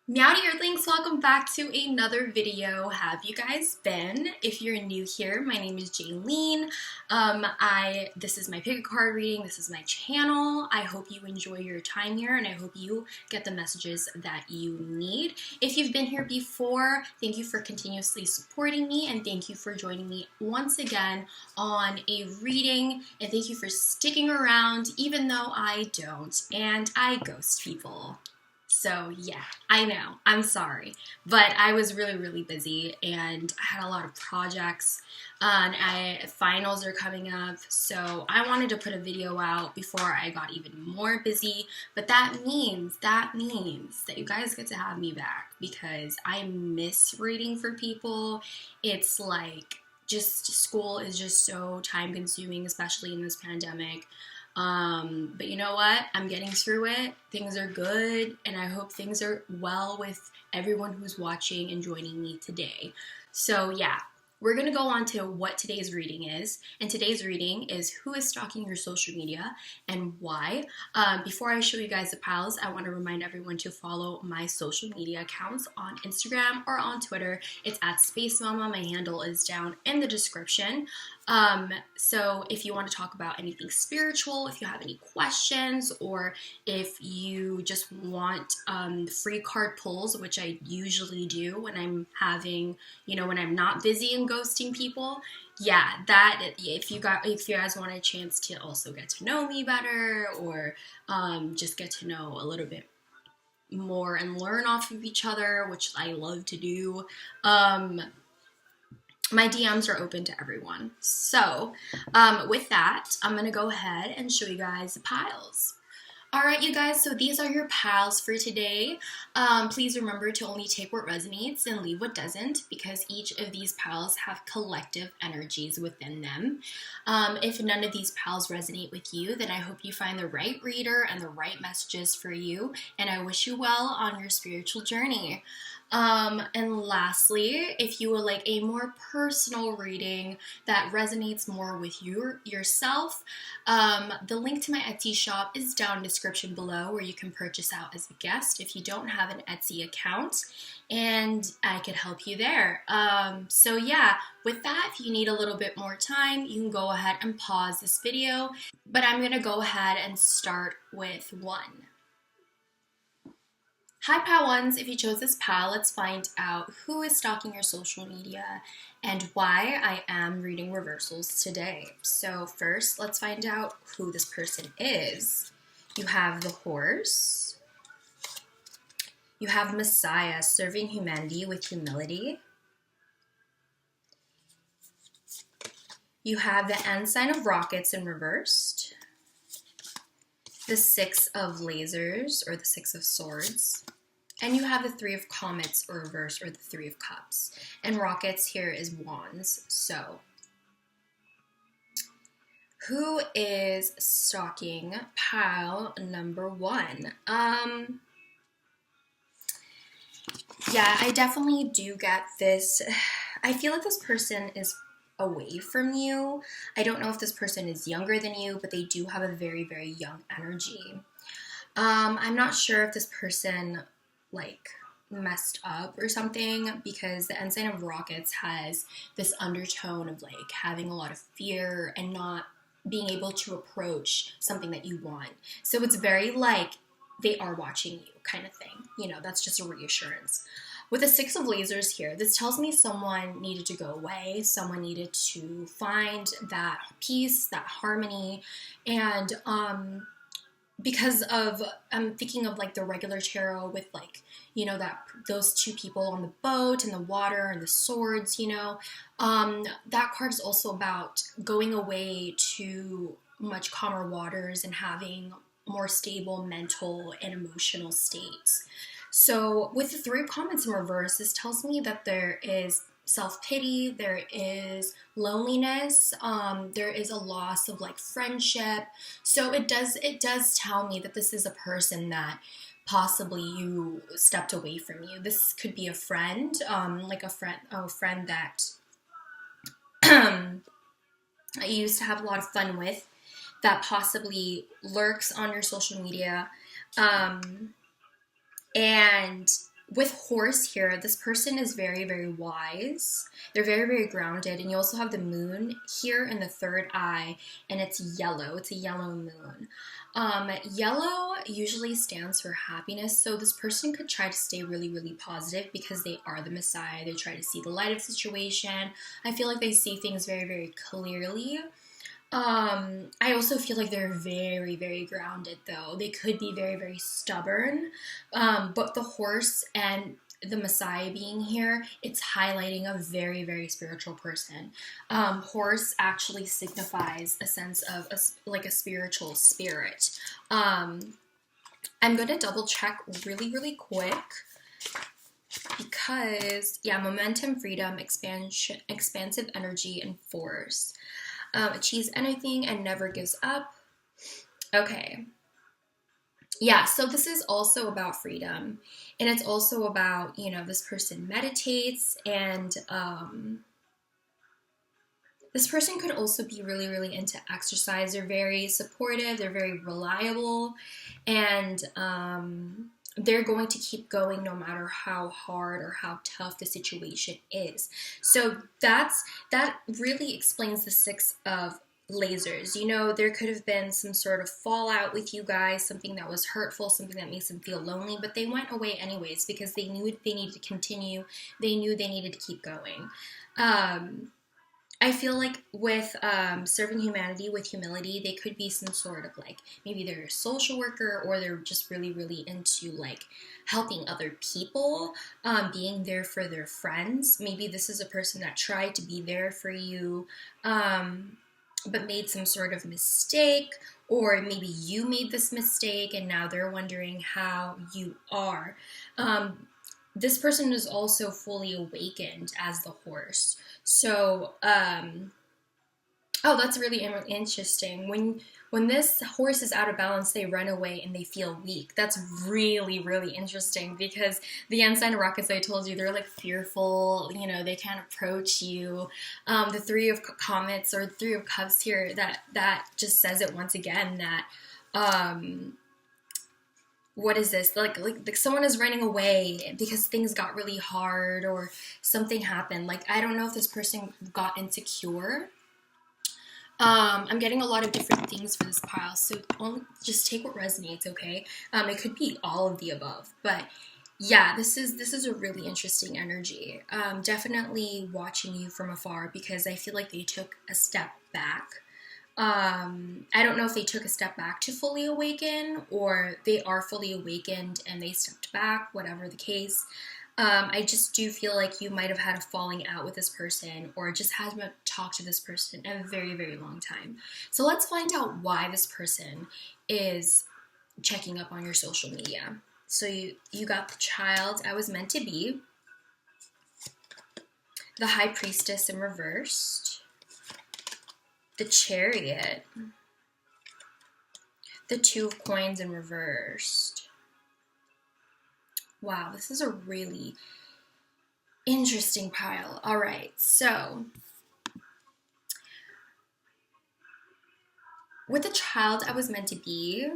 Meowdy Earthlings, welcome back to another video. Have you guys been? If you're new here, my name is Jaleen. This is my pick a card reading. This is my channel. I hope you enjoy your time here and I hope you get the messages that you need. If you've been here before, thank you for continuously supporting me and thank you for joining me once again on a reading, and thank you for sticking around even though I don't and I ghost people. So yeah, I know, I'm sorry, but I was really busy and I had a lot of projects and finals are coming up, so I wanted to put a video out before I got even more busy, but that means that you guys get to have me back because I miss reading for people. It's like school is just so time consuming, especially in this pandemic. But you know what? I'm getting through it. Things are good, and I hope things are well with everyone who's watching and joining me today. So yeah, we're gonna go on to what today's reading is, and today's reading is who is stalking your social media and why. Before I show you guys the piles, I want to remind everyone to follow my social media accounts on Instagram or on Twitter. It's at Space Mama. My handle is down in the description. So if you want to talk about anything spiritual, if you have any questions, or if you just want free card pulls, which I usually do when I'm having, when I'm not busy and ghosting people, yeah, if you guys want a chance to also get to know me better, or just get to know a little bit more and learn off of each other, which I love to do, my DMs are open to everyone. So with that, I'm going to go ahead and show you guys the piles. Alright, you guys, so these are your piles for today. Please remember to only take what resonates and leave what doesn't, because each of these piles have collective energies within them. If none of these piles resonate with you, then I hope you find the right reader and the right messages for you, and I wish you well on your spiritual journey. And lastly, if you would like a more personal reading that resonates more with yourself, the link to my Etsy shop is down in the description below, where you can purchase out as a guest if you don't have an Etsy account, and I could help you there. So yeah, with that, if you need a little bit more time, you can go ahead and pause this video, but I'm gonna go ahead and start with one. Hi pile ones, if you chose this pile, let's find out who is stalking your social media and why I am reading reversals today. So first, let's find out who this person is. You have the Horse. You have Messiah, serving humanity with humility. You have the Ensign of Rockets in reversed. The Six of Lasers, or the Six of Swords. And you have the Three of Comets or reverse, or the Three of Cups. And Rockets here is Wands. So, who is stalking pile number one? Yeah, I definitely do get this. I feel like this person is away from you. I don't know if this person is younger than you, but they do have a very young energy. I'm not sure if this person messed up or something, because the Ensign of Rockets has this undertone of having a lot of fear and not being able to approach something that you want. So it's very they are watching you kind of thing. That's just a reassurance. With the Six of Lasers here, this tells me someone needed to go away, someone needed to find that peace, that harmony, and because of, I'm thinking of the regular tarot with those two people on the boat and the water and the swords, that card is also about going away to much calmer waters and having more stable mental and emotional states. So with the Three of Comets in reverse, this tells me that there is self-pity, there is loneliness, there is a loss of friendship. So it does tell me that this is a person that possibly you stepped away from you. This could be a friend, a friend that I used to have a lot of fun with, that possibly lurks on your social media, and with horse here, this person is very, very wise. They're very, very grounded. And you also have the moon here in the third eye, and it's yellow. It's a yellow moon. Yellow usually stands for happiness. So this person could try to stay really, really positive because they are the Messiah. They try to see the light of the situation. I feel like they see things very, very clearly. I also feel like they're very, very grounded though. They could be very, very stubborn. But the horse and the Messiah being here, it's highlighting a very, very spiritual person. Horse actually signifies a sense of like a spiritual spirit. I'm going to double check really, really quick because, yeah, momentum, freedom, expansion, expansive energy, and force. Achieves anything and never gives up. Okay. Yeah, so this is also about freedom. And it's also about, you know, this person meditates, and this person could also be really, really into exercise. They're very supportive. They're very reliable. And they're going to keep going no matter how hard or how tough the situation is. So that really explains the Six of Lasers. You know, there could have been some sort of fallout with you guys, something that was hurtful, something that makes them feel lonely, but they went away anyways because they knew they needed to continue. They knew they needed to keep going. I feel like with serving humanity with humility, they could be some sort of like, maybe they're a social worker, or they're just really, really into like helping other people, being there for their friends. Maybe this is a person that tried to be there for you, but made some sort of mistake, or maybe you made this mistake and now they're wondering how you are. This person is also fully awakened as the horse. So, oh, that's really interesting. When this horse is out of balance, they run away and they feel weak. That's really, really interesting because the ensign of rockets, I told you, they're like fearful. You know, they can't approach you. The Three of Comets or Three of Cups here, that just says it once again that, what is this? Like someone is running away because things got really hard or something happened. Like, I don't know if this person got insecure. I'm getting a lot of different things for this pile, so just take what resonates, okay? It could be all of the above, but yeah, this is a really interesting energy. Definitely watching you from afar because I feel like they took a step back. I don't know if they took a step back to fully awaken, or they are fully awakened and they stepped back, whatever the case. I just do feel like you might have had a falling out with this person, or just haven't talked to this person in a very, very long time. So let's find out why this person is checking up on your social media. So you got the Child I Was Meant to Be, the High Priestess in reversed, the Chariot, the Two of Coins in reversed. Wow, this is a really interesting pile. All right, so with the Child I Was Meant to Be,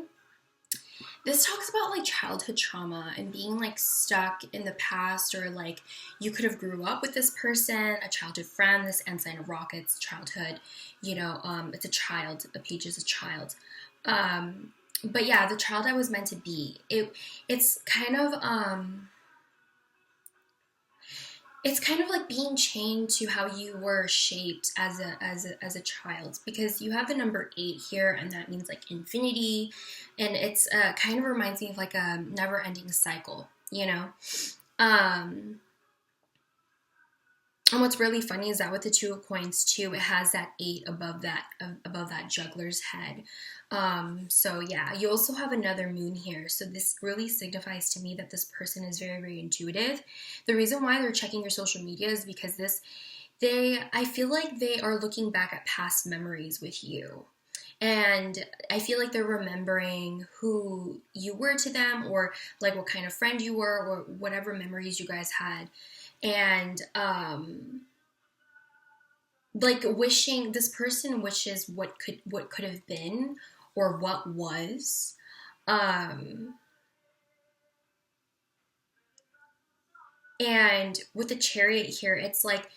this talks about like childhood trauma and being like stuck in the past, or like you could have grew up with this person, a childhood friend. This ensign of rockets, childhood, you know, it's a child. A page is a child. But yeah, the child I was meant to be. It's kind of like being chained to how you were shaped as a child, because you have the number 8 here, and that means like infinity, and it's kind of reminds me of like a never-ending cycle, you know. And what's really funny is that with the Two of Coins too, it has that 8 above that juggler's head. So yeah, you also have another moon here. So this really signifies to me that this person is very, very intuitive. The reason why they're checking your social media is because I feel like they are looking back at past memories with you. And I feel like they're remembering who you were to them, or like what kind of friend you were, or whatever memories you guys had. And like this person wishes what could have been, or what was. And with the Chariot here, it's like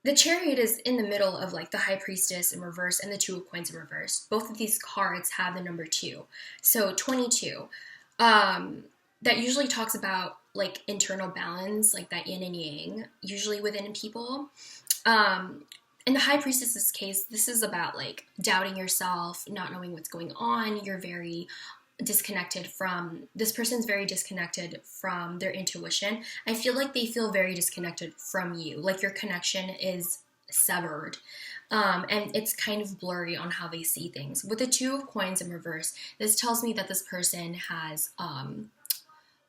the Chariot is in the middle of like the High Priestess in reverse and the Two of Coins in reverse. Both of these cards have the number 2. So 22. That usually talks about like internal balance, like that yin and yang, usually within people. In the High Priestess's case, this is about like doubting yourself, not knowing what's going on. You're very disconnected from, this person's very disconnected from their intuition. I feel like they feel very disconnected from you, like your connection is severed. And it's kind of blurry on how they see things. With the Two of Coins in reverse, this tells me that this person has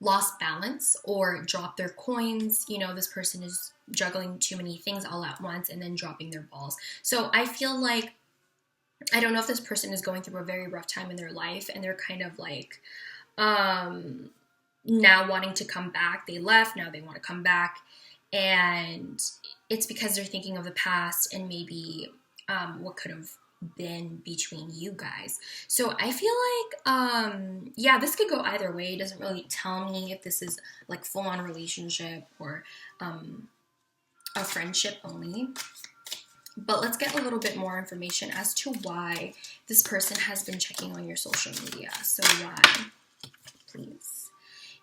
lost balance or dropped their coins. You know, this person is juggling too many things all at once and then dropping their balls. So I feel like, I don't know if this person is going through a very rough time in their life and they're kind of like now wanting to come back. They left, now they want to come back. And it's because they're thinking of the past and maybe what could have been between you guys. So I feel like, yeah, this could go either way. It doesn't really tell me if this is like full-on relationship or a friendship only. But let's get a little bit more information as to why this person has been checking on your social media. So why? Please.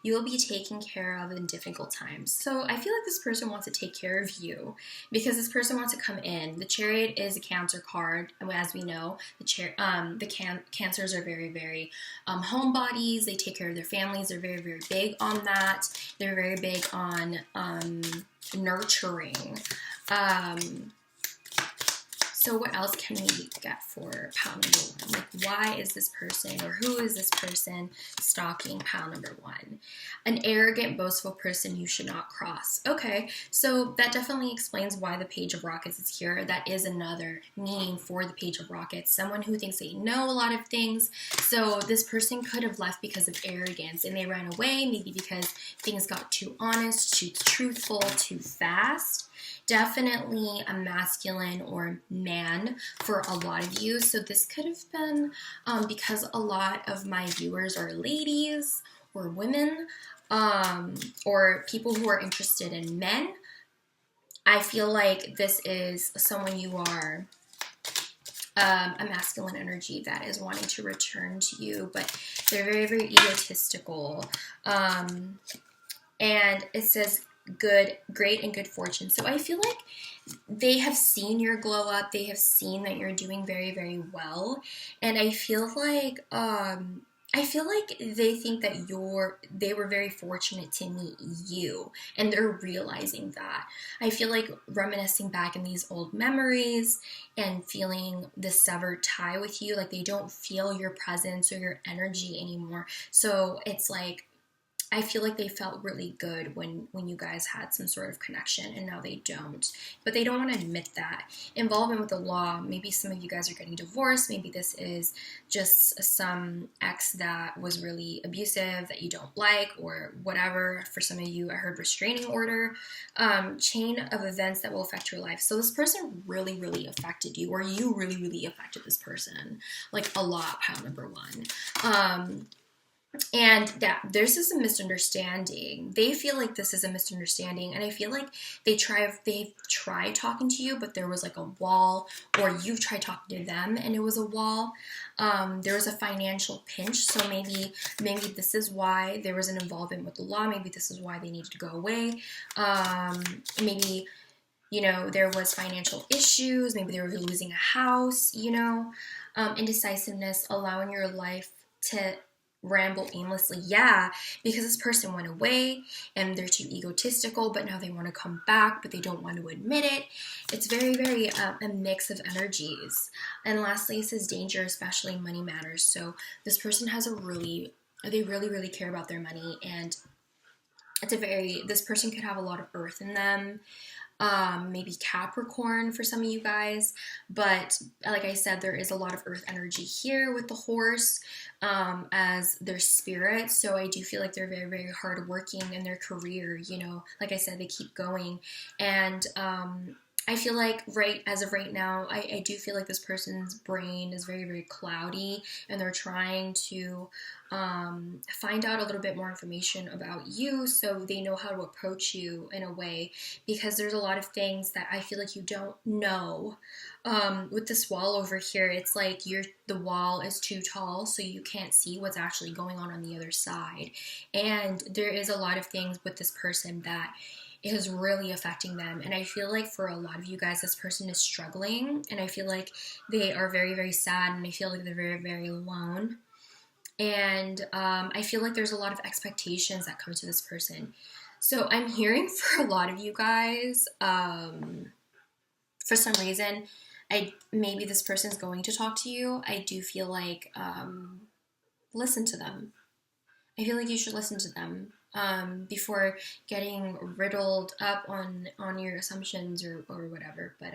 You will be taken care of in difficult times. So I feel like this person wants to take care of you because this person wants to come in. The Chariot is a Cancer card, and as we know, Cancers are very, very homebodies. They take care of their families. They're very, very big on that. They're very big on nurturing. So what else can we get for pile number 1? Like, why is this person, or who is this person stalking pile number 1? An arrogant, boastful person you should not cross. Okay, so that definitely explains why the Page of Rockets is here. That is another meaning for the Page of Rockets. Someone who thinks they know a lot of things. So this person could have left because of arrogance and they ran away, maybe because things got too honest, too truthful, too fast. Definitely a masculine or man for a lot of you. So this could have been because a lot of my viewers are ladies or women or people who are interested in men. I feel like this is someone you are a masculine energy that is wanting to return to you, but they're very, very egotistical. And it says great and good fortune. So I feel like they have seen your glow up. They have seen that you're doing very, very well. And I feel like they think that they were very fortunate to meet you, and they're realizing that. I feel like reminiscing back in these old memories and feeling the severed tie with you, like they don't feel your presence or your energy anymore. So it's like, I feel like they felt really good when you guys had some sort of connection, and now they don't. But they don't want to admit that. Involvement with the law, maybe some of you guys are getting divorced. Maybe this is just some ex that was really abusive that you don't like or whatever. For some of you, I heard restraining order. Chain of events that will affect your life. So this person really, really affected you, or you really, really affected this person. Like a lot, pile number 1. And that this is a misunderstanding. They feel like this is a misunderstanding, and I feel like they've tried talking to you, but there was like a wall, or you've tried talking to them and it was a wall. There was a financial pinch, so maybe this is why there was an involvement with the law. Maybe this is why they needed to go away. Maybe, you know, there was financial issues. Maybe they were losing a house, you know. Indecisiveness, allowing your life to ramble aimlessly. Yeah, because this person went away and they're too egotistical, but now they want to come back, but they don't want to admit it. It's very, very a mix of energies. And lastly, it says danger, especially money matters. So this person has they really, really care about their money, and this person could have a lot of earth in them. Maybe Capricorn for some of you guys, but like I said, there is a lot of earth energy here with the horse as their spirit. So I do feel like they're very, very hardworking in their career. You know, like I said, they keep going, and I feel like as of right now, I do feel like this person's brain is very, very cloudy, and they're trying to find out a little bit more information about you so they know how to approach you in a way, because there's a lot of things that I feel like you don't know. With this wall over here, it's like the wall is too tall, so you can't see what's actually going on the other side. And there is a lot of things with this person that is really affecting them. And I feel like for a lot of you guys, this person is struggling, and I feel like they are very, very sad, and I feel like they're very, very alone. And I feel like there's a lot of expectations that come to this person. So I'm hearing for a lot of you guys, for some reason, maybe this person's going to talk to you. I do feel like listen to them. I feel like you should listen to them before getting riddled up on your assumptions or whatever. But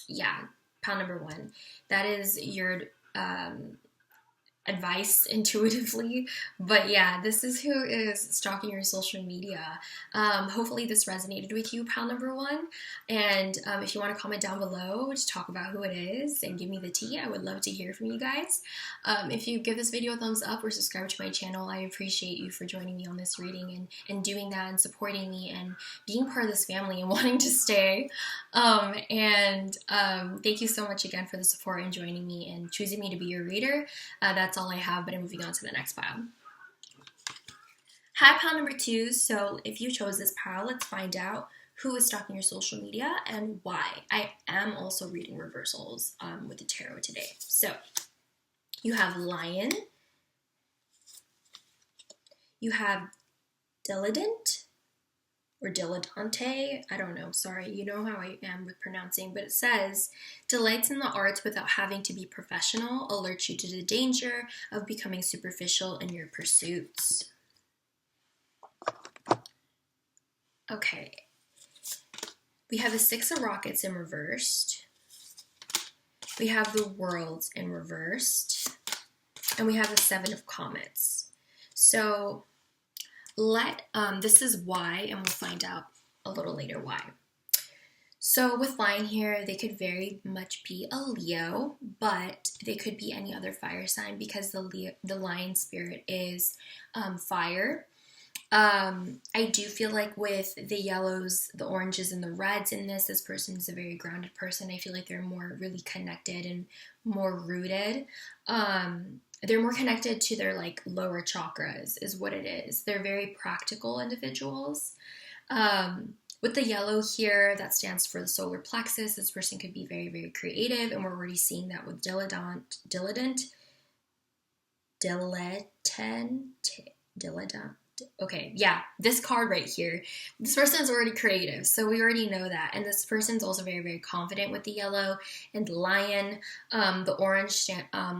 yeah, pile number 1. That is your advice intuitively. But yeah, this is who is stalking your social media. Hopefully this resonated with you, pal number 1. And if you want to comment down below to talk about who it is and give me the tea, I would love to hear from you guys. If you give this video a thumbs up or subscribe to my channel, I appreciate you for joining me on this reading and doing that and supporting me and being part of this family and wanting to stay. Thank you so much again for the support and joining me and choosing me to be your reader. That's all I have, but I'm moving on to the next pile. Hi, pile number 2. So if you chose this pile, let's find out who is stalking your social media and why. I am also reading reversals with the tarot today. So you have Lion, you have Diligent, or dilettante, I don't know, sorry, you know how I am with pronouncing, but it says, delights in the arts without having to be professional, alerts you to the danger of becoming superficial in your pursuits. Okay, we have the 6 of Rockets in reversed, we have the Worlds in reversed, and we have the 7 of Comets. So this is why, and we'll find out a little later why. So with Lion here, they could very much be a Leo, but they could be any other fire sign because the Lion spirit is fire. I do feel like with the yellows, the oranges, and the reds in this person is a very grounded person. I feel like they're more really connected and more rooted. They're more connected to their like lower chakras is what it is. They're very practical individuals. With the yellow here, that stands for the solar plexus. This person could be very, very creative, and we're already seeing that with dilettante. Okay, yeah, this card right here, this person is already creative, so we already know that. And this person's also very, very confident with the yellow and the Lion. The orange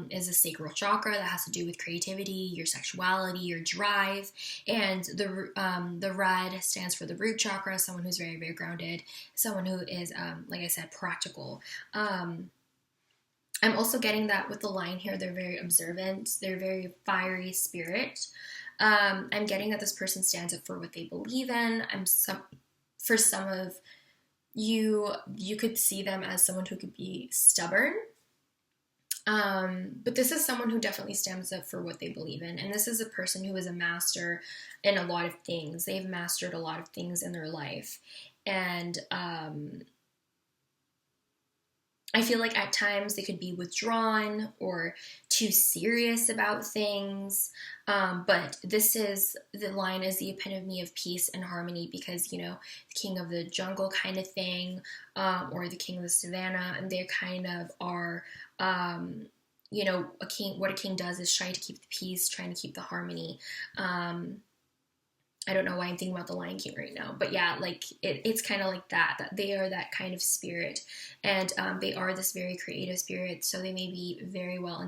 is a sacral chakra that has to do with creativity, your sexuality, your drive. And the red stands for the root chakra, someone who's very, very grounded, someone who is, like I said, practical. I'm also getting that with the Lion here, they're very observant, they're very fiery spirit. I'm getting that this person stands up for what they believe in. For some of you, you could see them as someone who could be stubborn. But this is someone who definitely stands up for what they believe in. And this is a person who is a master in a lot of things. They've mastered a lot of things in their life. And I feel like at times they could be withdrawn or too serious about things. But the Lion is the epitome of peace and harmony because, you know, the king of the jungle kind of thing, or the king of the savannah, and they kind of are, you know, what a king does is try to keep the peace, trying to keep the harmony. I don't know why I'm thinking about the Lion King right now, but yeah, like it's kind of like that they are that kind of spirit, and they are this very creative spirit, so they may be very well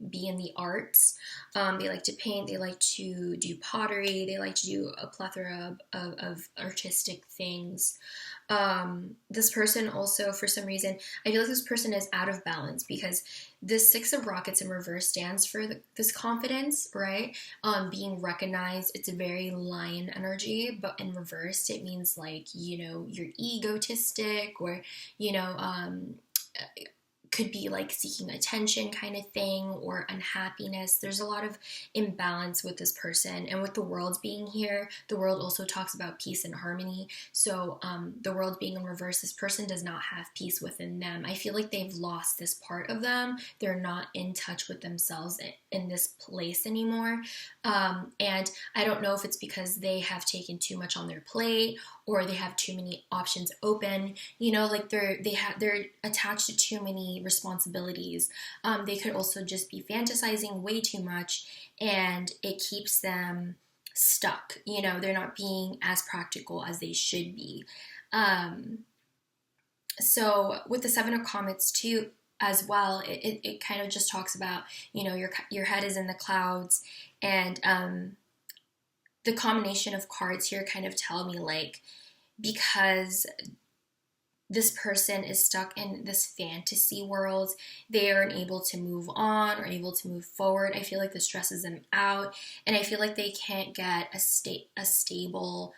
be in the arts. They like to paint, they like to do pottery, they like to do a plethora of artistic things. This person also, for some reason, I feel like this person is out of balance because this Six of Rockets in reverse stands for this confidence, right? Being recognized. It's a very lion energy, but in reverse, it means like, you know, you're egotistic, or, you know, could be like seeking attention kind of thing, or unhappiness. There's a lot of imbalance with this person, and with the worlds being here, the world also talks about peace and harmony. So the world being in reverse, this person does not have peace within them. I feel like they've lost this part of them. They're not in touch with themselves in this place anymore. And I don't know if it's because they have taken too much on their plate, or they have too many options open, you know, like they're attached to too many responsibilities. They could also just be fantasizing way too much, and it keeps them stuck. You know, they're not being as practical as they should be. So with the Seven of Comets too, as well, it kind of just talks about, you know, your head is in the clouds, and the combination of cards here kind of tell me like, because this person is stuck in this fantasy world, they aren't able to move on or able to move forward. I feel like this stresses them out, and I feel like they can't get a stable,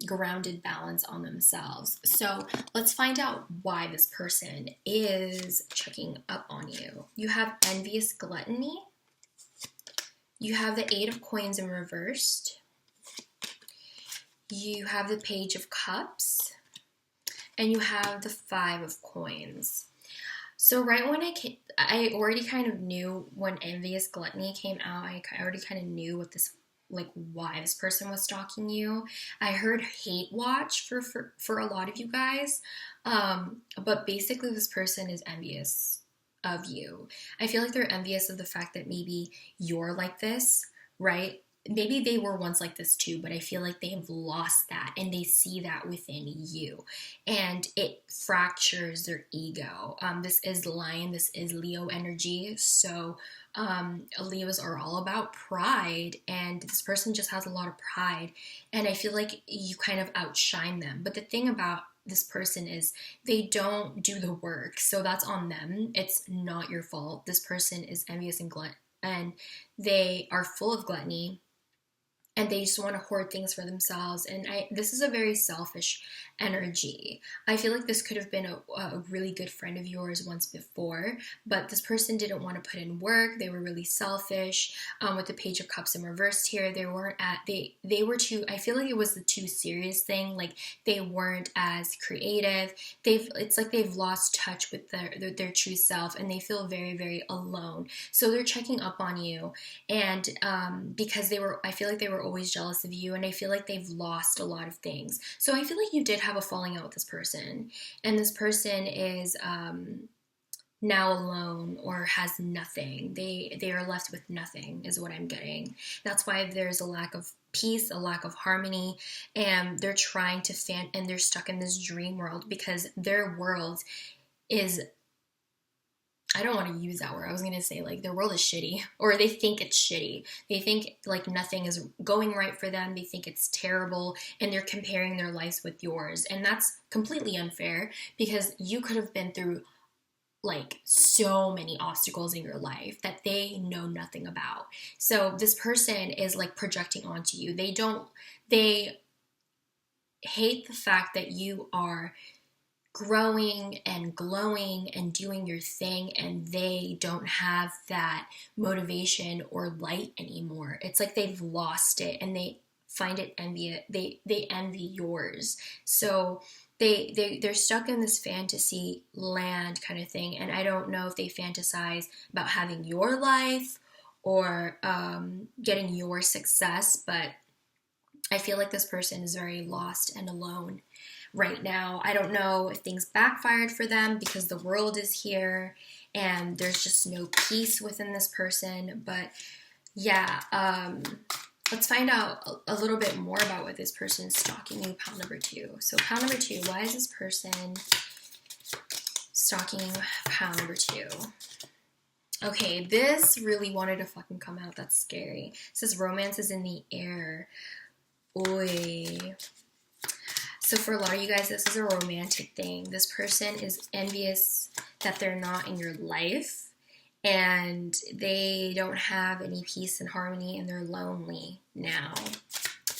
grounded balance on themselves. So let's find out why this person is checking up on you. You have envious gluttony. You have the Eight of Coins in reversed. You have the Page of Cups. And you have the Five of Coins. So right when I already kind of knew when envious gluttony came out. I already kind of knew what this, like, why this person was stalking you. I heard hate watch for a lot of you guys. But basically this person is envious of you. I feel like they're envious of the fact that maybe you're like this, right? Maybe they were once like this too, but I feel like they have lost that, and they see that within you, and it fractures their ego. This is Lion, this is Leo energy, so Leos are all about pride, and this person just has a lot of pride, and I feel like you kind of outshine them. But the thing about this person is they don't do the work, so that's on them. It's not your fault. This person is envious and they are full of gluttony, and they just want to hoard things for themselves. And this is a very selfish energy. I feel like this could have been a really good friend of yours once before, but this person didn't want to put in work. They were really selfish. With the Page of Cups in reversed here, they were too, I feel like it was the too serious thing. Like, they weren't as creative. It's like they've lost touch with their true self, and they feel very, very alone. So they're checking up on you, and because I feel like they were always jealous of you, and I feel like they've lost a lot of things. So I feel like you did have a falling out with this person, and this person is now alone or has nothing. They are left with nothing is what I'm getting. That's why there's a lack of peace, a lack of harmony, and they're trying to and they're stuck in this dream world because their world is, I don't want to use that word. I was going to say, like, their world is shitty, or they think it's shitty. They think, like, nothing is going right for them. They think it's terrible, and they're comparing their lives with yours. And that's completely unfair, because you could have been through, like, so many obstacles in your life that they know nothing about. So this person is, like, projecting onto you. They hate the fact that you are growing and glowing and doing your thing, and they don't have that motivation or light anymore. It's like they've lost it, and they find it they envy yours. So they're stuck in this fantasy land kind of thing, and I don't know if they fantasize about having your life or getting your success, but I feel like this person is very lost and alone right now. I don't know if things backfired for them because the world is here and there's just no peace within this person. But yeah, let's find out a little bit more about what this person is stalking you. Pile number 2. So pile number 2, why is this person stalking pile number 2? Okay, this really wanted to fucking come out. That's scary. It says romance is in the air. Oy. So for a lot of you guys, this is a romantic thing. This person is envious that they're not in your life, and they don't have any peace and harmony, and they're lonely now.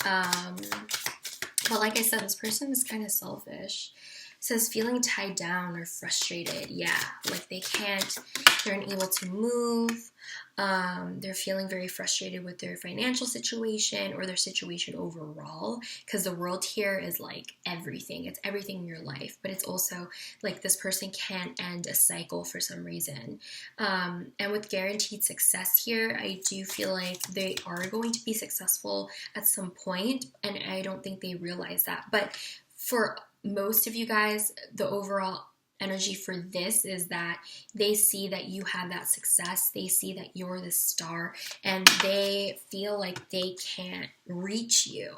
But like I said, this person is kind of selfish. It says feeling tied down or frustrated. Yeah, like they're unable to move. They're feeling very frustrated with their financial situation or their situation overall, because the world here is like everything. It's everything in your life, but it's also like this person can't end a cycle for some reason. And with guaranteed success here, I do feel like they are going to be successful at some point, and I don't think they realize that. But for most of you guys, the overall energy for this is that they see that you have that success, they see that you're the star, and they feel like they can't reach you.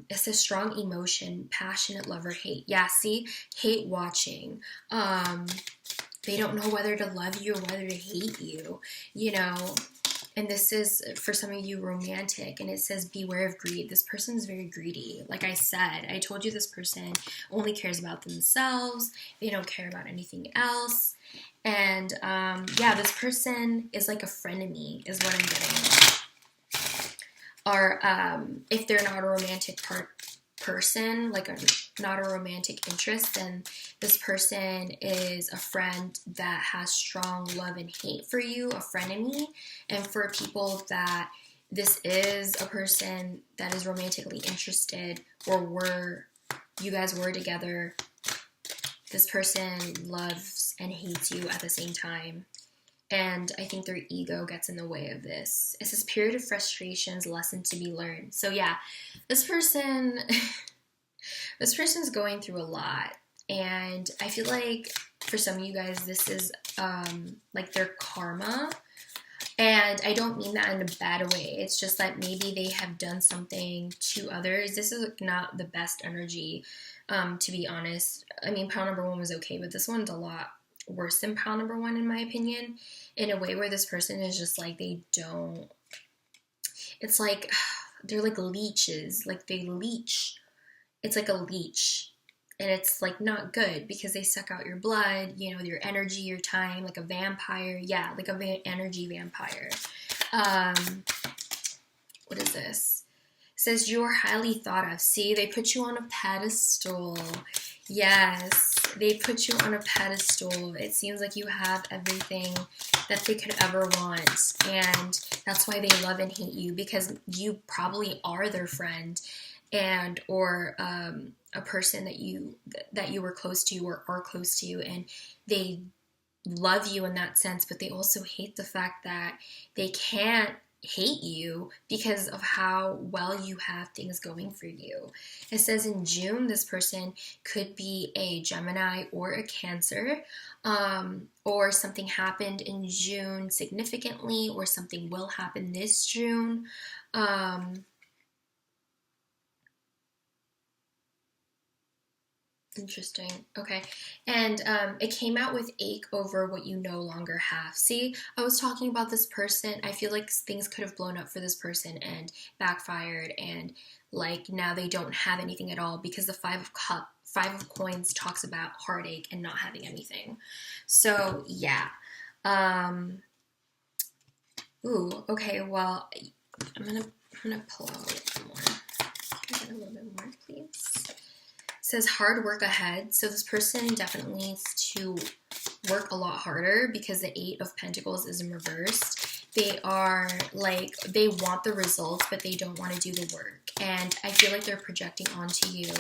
It's a strong emotion, passionate love or hate. Yeah, see, hate watching. They don't know whether to love you or whether to hate you, you know. And this is, for some of you, romantic. And it says, beware of greed. This person is very greedy. Like I said, I told you this person only cares about themselves. They don't care about anything else. And yeah, this person is like a frenemy is what I'm getting. Or if they're not a romantic person, like not a romantic interest, then this person is a friend that has strong love and hate for you, a frenemy. And for people that this is a person that is romantically interested, or you guys were together, this person loves and hates you at the same time. And I think their ego gets in the way of this. It says period of frustrations, lesson to be learned. So yeah, this person's going through a lot. And I feel like for some of you guys, this is like their karma. And I don't mean that in a bad way. It's just that maybe they have done something to others. This is not the best energy, to be honest. I mean, pile number 1 was okay, but this one's a lot worse than pile number 1, in my opinion, in a way where this person is just like, it's like they're like leeches. Like they leech. It's like a leech. And it's like not good because they suck out your blood, you know, your energy, your time, like a vampire. Yeah, like a energy vampire. What is this? It says you're highly thought of. See, they put you on a pedestal. Yes, they put you on a pedestal. It seems like you have everything that they could ever want. And that's why they love and hate you, because you probably are their friend, and or a person that you were close to or are close to, and they love you in that sense, but they also hate the fact that they can't hate you because of how well you have things going for you. It says in June, this person could be a Gemini or a Cancer, or something happened in June significantly, or something will happen this June. Interesting. Okay. And it came out with ache over what you no longer have. See, I was talking about this person. I feel like things could have blown up for this person and backfired, and like now they don't have anything at all, because the Five of Coins talks about heartache and not having anything. So yeah. Ooh, okay, well, I'm gonna pull out a little bit more. Can I get a little bit more, please? Says hard work ahead. So this person definitely needs to work a lot harder, because the 8 of Pentacles is in reverse. They are like, they want the results, but they don't want to do the work. And I feel like they're projecting onto you.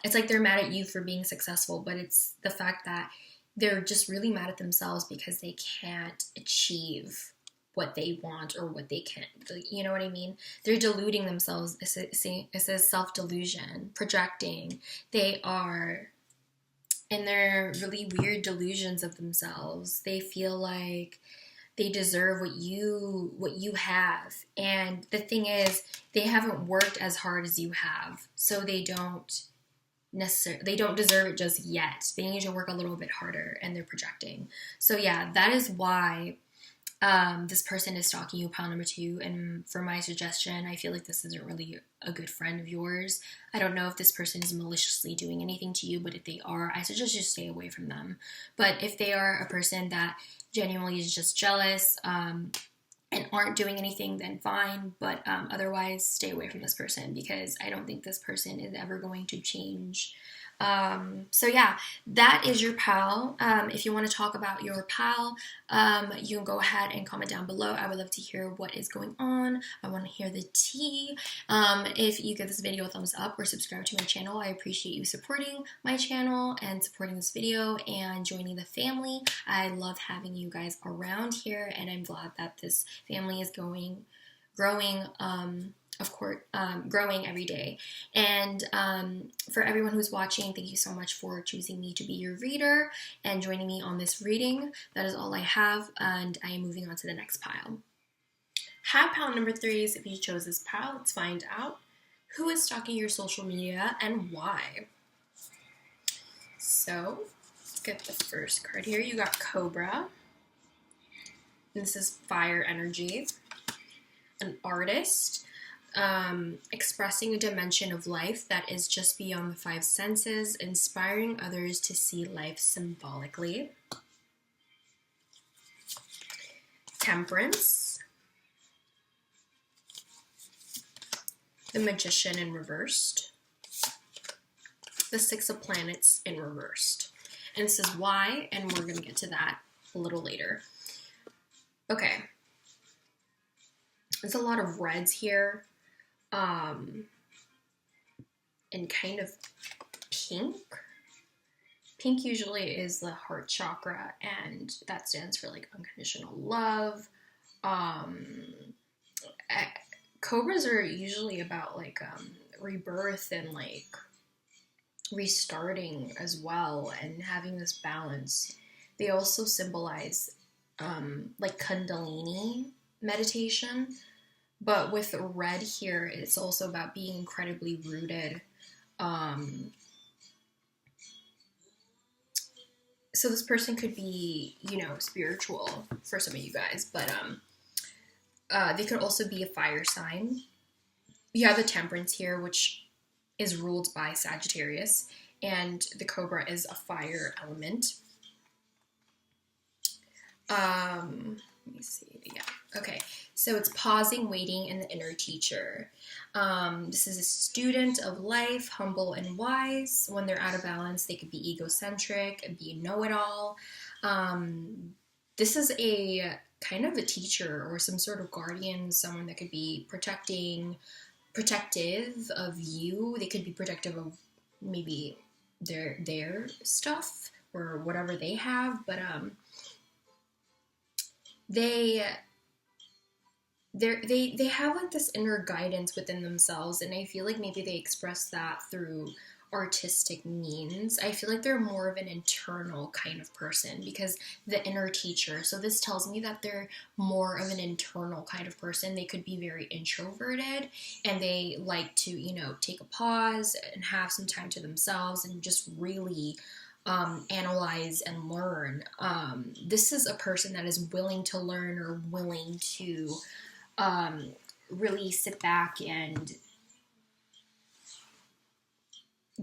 It's like they're mad at you for being successful, but it's the fact that they're just really mad at themselves because they can't achieve what they want or what they can, you know what I mean? They're deluding themselves. It says self-delusion, projecting. They are in their really weird delusions of themselves. They feel like they deserve what you have. And the thing is, they haven't worked as hard as you have, so they don't deserve it just yet. They need to work a little bit harder, and they're projecting. So yeah, that is why This person is stalking you, pile number 2, and for my suggestion, I feel like this isn't really a good friend of yours. I don't know if this person is maliciously doing anything to you, but if they are, I suggest you stay away from them. But if they are a person that genuinely is just jealous, and aren't doing anything, then fine, but otherwise stay away from this person, because I don't think this person is ever going to change. So yeah, that is your pal. If you want to talk about your pal, you can go ahead and comment down below. I would love to hear what is going on. I want to hear the tea. If you give this video a thumbs up or subscribe to my channel, I appreciate you supporting my channel and supporting this video and joining the family. I love having you guys around here, and I'm glad that this family is growing, of course, growing every day. And for everyone who's watching, thank you so much for choosing me to be your reader and joining me on this reading. That is all I have, and I am moving on to the next pile. Have pile number 3s. If you chose this pile, let's find out who is stalking your social media and why. So let's get the first card here. You got Cobra. This is fire energy. An artist. Expressing a dimension of life that is just beyond the 5 senses, inspiring others to see life symbolically. Temperance. The Magician in reversed. The 6 of Planets in reversed. And this is why, and we're going to get to that a little later. Okay. There's a lot of reds here. And kind of pink. Pink usually is the heart chakra, and that stands for like unconditional love. Cobras are usually about like rebirth and like restarting as well, and having this balance. They also symbolize like Kundalini meditation. But with red here, it's also about being incredibly rooted. So this person could be, you know, spiritual for some of you guys, but they could also be a fire sign. You have the Temperance here, which is ruled by Sagittarius, and the Cobra is a fire element. Let me see. Yeah. Okay. So it's pausing, waiting, and the inner teacher. This is a student of life, humble and wise. When they're out of balance, they could be egocentric and be a know-it-all. This is a kind of a teacher or some sort of guardian, someone that could be protective of you. They could be protective of maybe their stuff or whatever they have, but they have like this inner guidance within themselves, and I feel like maybe they express that through artistic means. I feel like they're more of an internal kind of person, because the inner teacher, so this tells me that they're more of an internal kind of person. They could be very introverted, and they like to, you know, take a pause and have some time to themselves and just really analyze and learn. This is a person that is willing to learn, or willing to really sit back and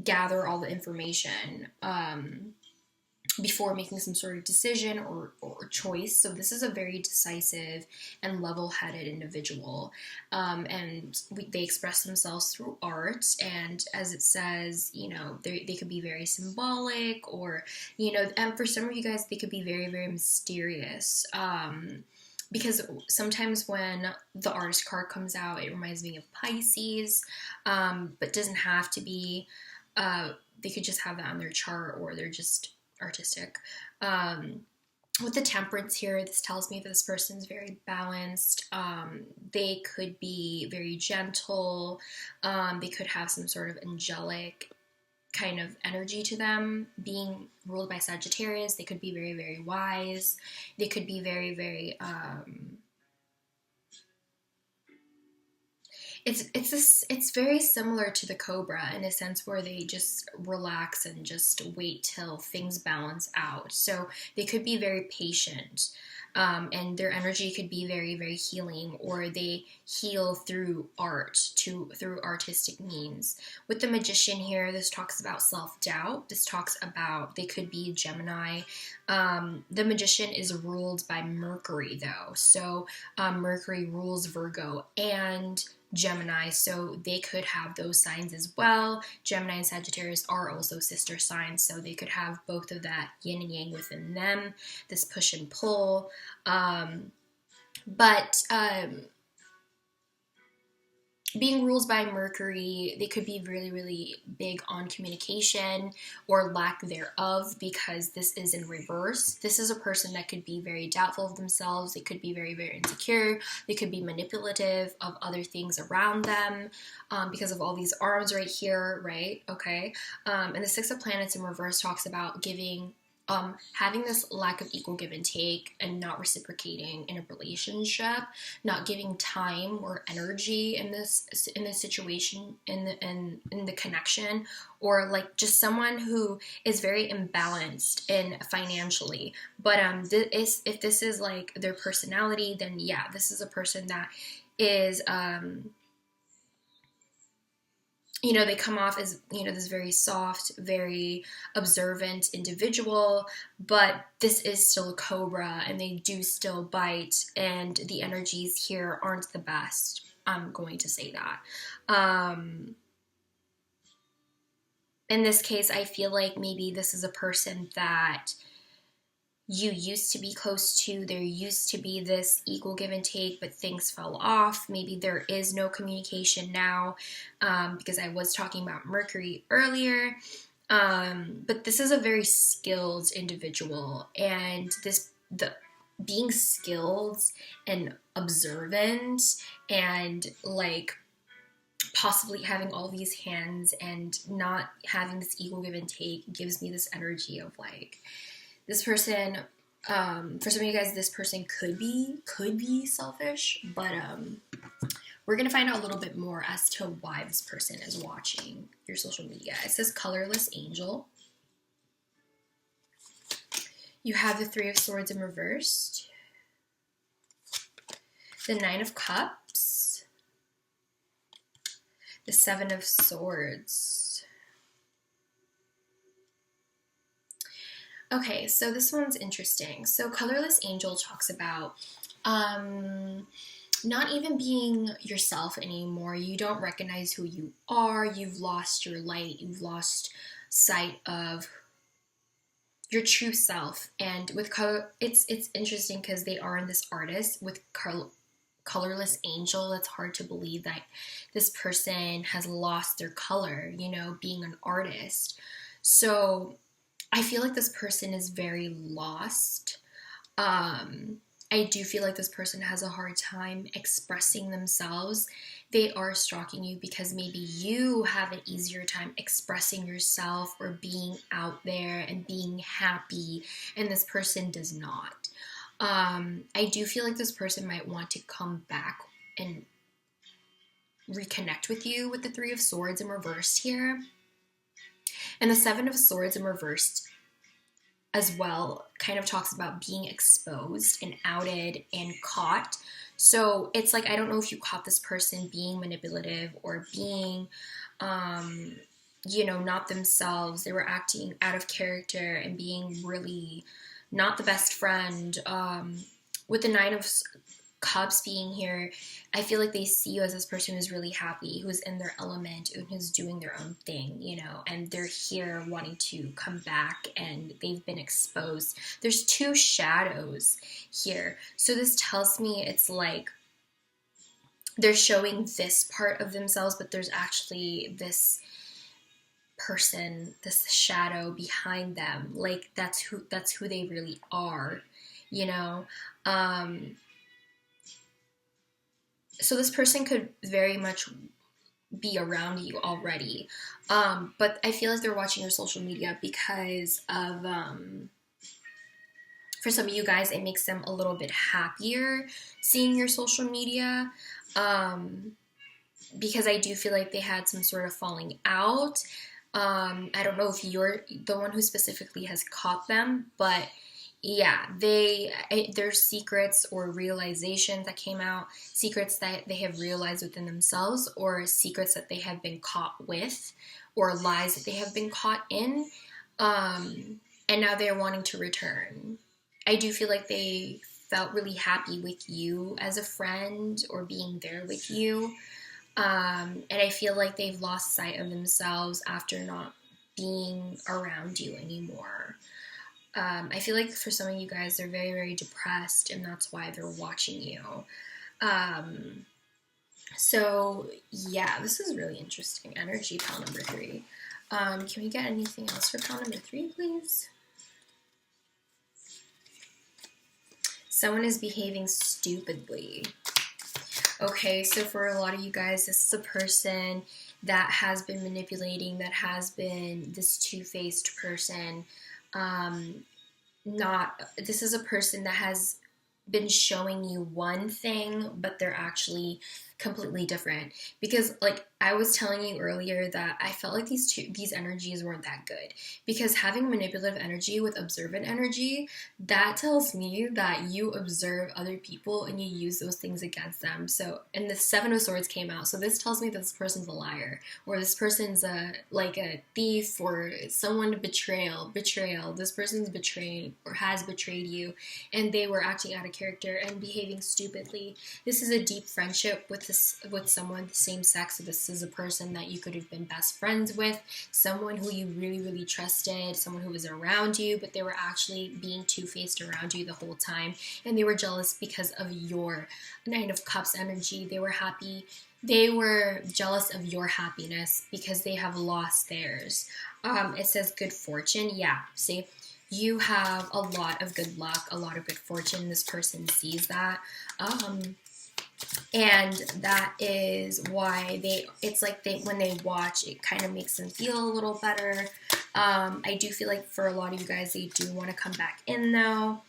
gather all the information before making some sort of decision or choice. So this is a very decisive and level-headed individual, and they express themselves through art, and as it says, you know, they could be very symbolic, or, you know, and for some of you guys, they could be very, very mysterious, because sometimes when the artist card comes out, it reminds me of Pisces, but doesn't have to be. They could just have that on their chart, or they're just artistic. With the Temperance here, this tells me that this person's very balanced. They could be very gentle. They could have some sort of angelic kind of energy to them. Being ruled by Sagittarius, they could be very, very wise. They could be very, very... it's very similar to the cobra in a sense where they just relax and just wait till things balance out. So they could be very patient, and their energy could be very, very healing, or they heal through through artistic means. With the magician here, this talks about self-doubt. This talks about they could be Gemini. The magician is ruled by Mercury though, so Mercury rules Virgo and Gemini, so they could have those signs as well. Gemini and Sagittarius are also sister signs, so they could have both of that yin and yang within them, this push and pull. But being ruled by Mercury, they could be really, really big on communication or lack thereof, because this is in reverse. This is a person that could be very doubtful of themselves. They could be very, very insecure. They could be manipulative of other things around them, because of all these arms right here, right? Okay. And the Six of Planets in reverse talks about having this lack of equal give and take and not reciprocating in a relationship, not giving time or energy in this situation, in the connection, or like just someone who is very imbalanced in financially. But if this is like their personality, then yeah, this is a person that is they come off as, this very soft, very observant individual, but this is still a cobra and they do still bite, and the energies here aren't the best. I'm going to say that. In this case, I feel like maybe this is a person that you used to be close to. There used to be this equal give and take, but things fell off. Maybe there is no communication now, because I was talking about Mercury earlier. But this is a very skilled individual, and being skilled and observant and like possibly having all these hands and not having this equal give and take gives me this energy of like, this person, for some of you guys, this person could be selfish, but we're going to find out a little bit more as to why this person is watching your social media. It says colorless angel. You have the Three of Swords in reversed, the Nine of Cups, the Seven of Swords. Okay, so this one's interesting. So colorless angel talks about not even being yourself anymore. You don't recognize who you are. You've lost your light. You've lost sight of your true self. And with color, it's interesting because they are in this artist with colorless angel. It's hard to believe that this person has lost their color, being an artist. So I feel like this person is very lost. I do feel like this person has a hard time expressing themselves. They are stalking you because maybe you have an easier time expressing yourself or being out there and being happy, and this person does not. I do feel like this person might want to come back and reconnect with you with the Three of Swords in reversed here. And the Seven of Swords in reversed as well kind of talks about being exposed and outed and caught. So it's like, I don't know if you caught this person being manipulative or being, not themselves. They were acting out of character and being really not the best friend. With the Nine of Cups being here, I feel like they see you as this person who's really happy, who's in their element, and who's doing their own thing, and they're here wanting to come back and they've been exposed. There's two shadows here. So this tells me it's like they're showing this part of themselves, but there's actually this person, this shadow behind them. Like that's who they really are, So this person could very much be around you already. But I feel like they're watching your social media because of, for some of you guys, it makes them a little bit happier seeing your social media. because I do feel like they had some sort of falling out. I don't know if you're the one who specifically has caught them, but yeah, there's secrets or realizations that came out, secrets that they have realized within themselves, or secrets that they have been caught with, or lies that they have been caught in, and now they're wanting to return. I do feel like they felt really happy with you as a friend or being there with you. And I feel like they've lost sight of themselves after not being around you anymore. I feel like for some of you guys, they're very, very depressed, and that's why they're watching you. So yeah, this is really interesting energy, pile number 3. Can we get anything else for pile number 3, please? Someone is behaving stupidly. Okay, so for a lot of you guys, this is a person that has been manipulating, that has been this two-faced person. This is a person that has been showing you one thing, but they're actually completely different. Because like I was telling you earlier that I felt like these energies weren't that good, because having manipulative energy with observant energy, that tells me that you observe other people and you use those things against them. So, and the 7 of Swords came out, so this tells me that this person's a liar, or this person's a thief, or someone betrayal. This person's betrayed or has betrayed you, and they were acting out of character and behaving stupidly. This is a deep friendship with someone the same sex. So this is a person that you could have been best friends with, someone who you really, really trusted, someone who was around you, but they were actually being two-faced around you the whole time, and they were jealous because of your 9 of Cups energy. They were jealous of your happiness because they have lost theirs. It says good fortune. Yeah, see, you have a lot of good luck, a lot of good fortune. This person sees that. And that is why when they watch, it kind of makes them feel a little better. I do feel like for a lot of you guys, they do want to come back in though.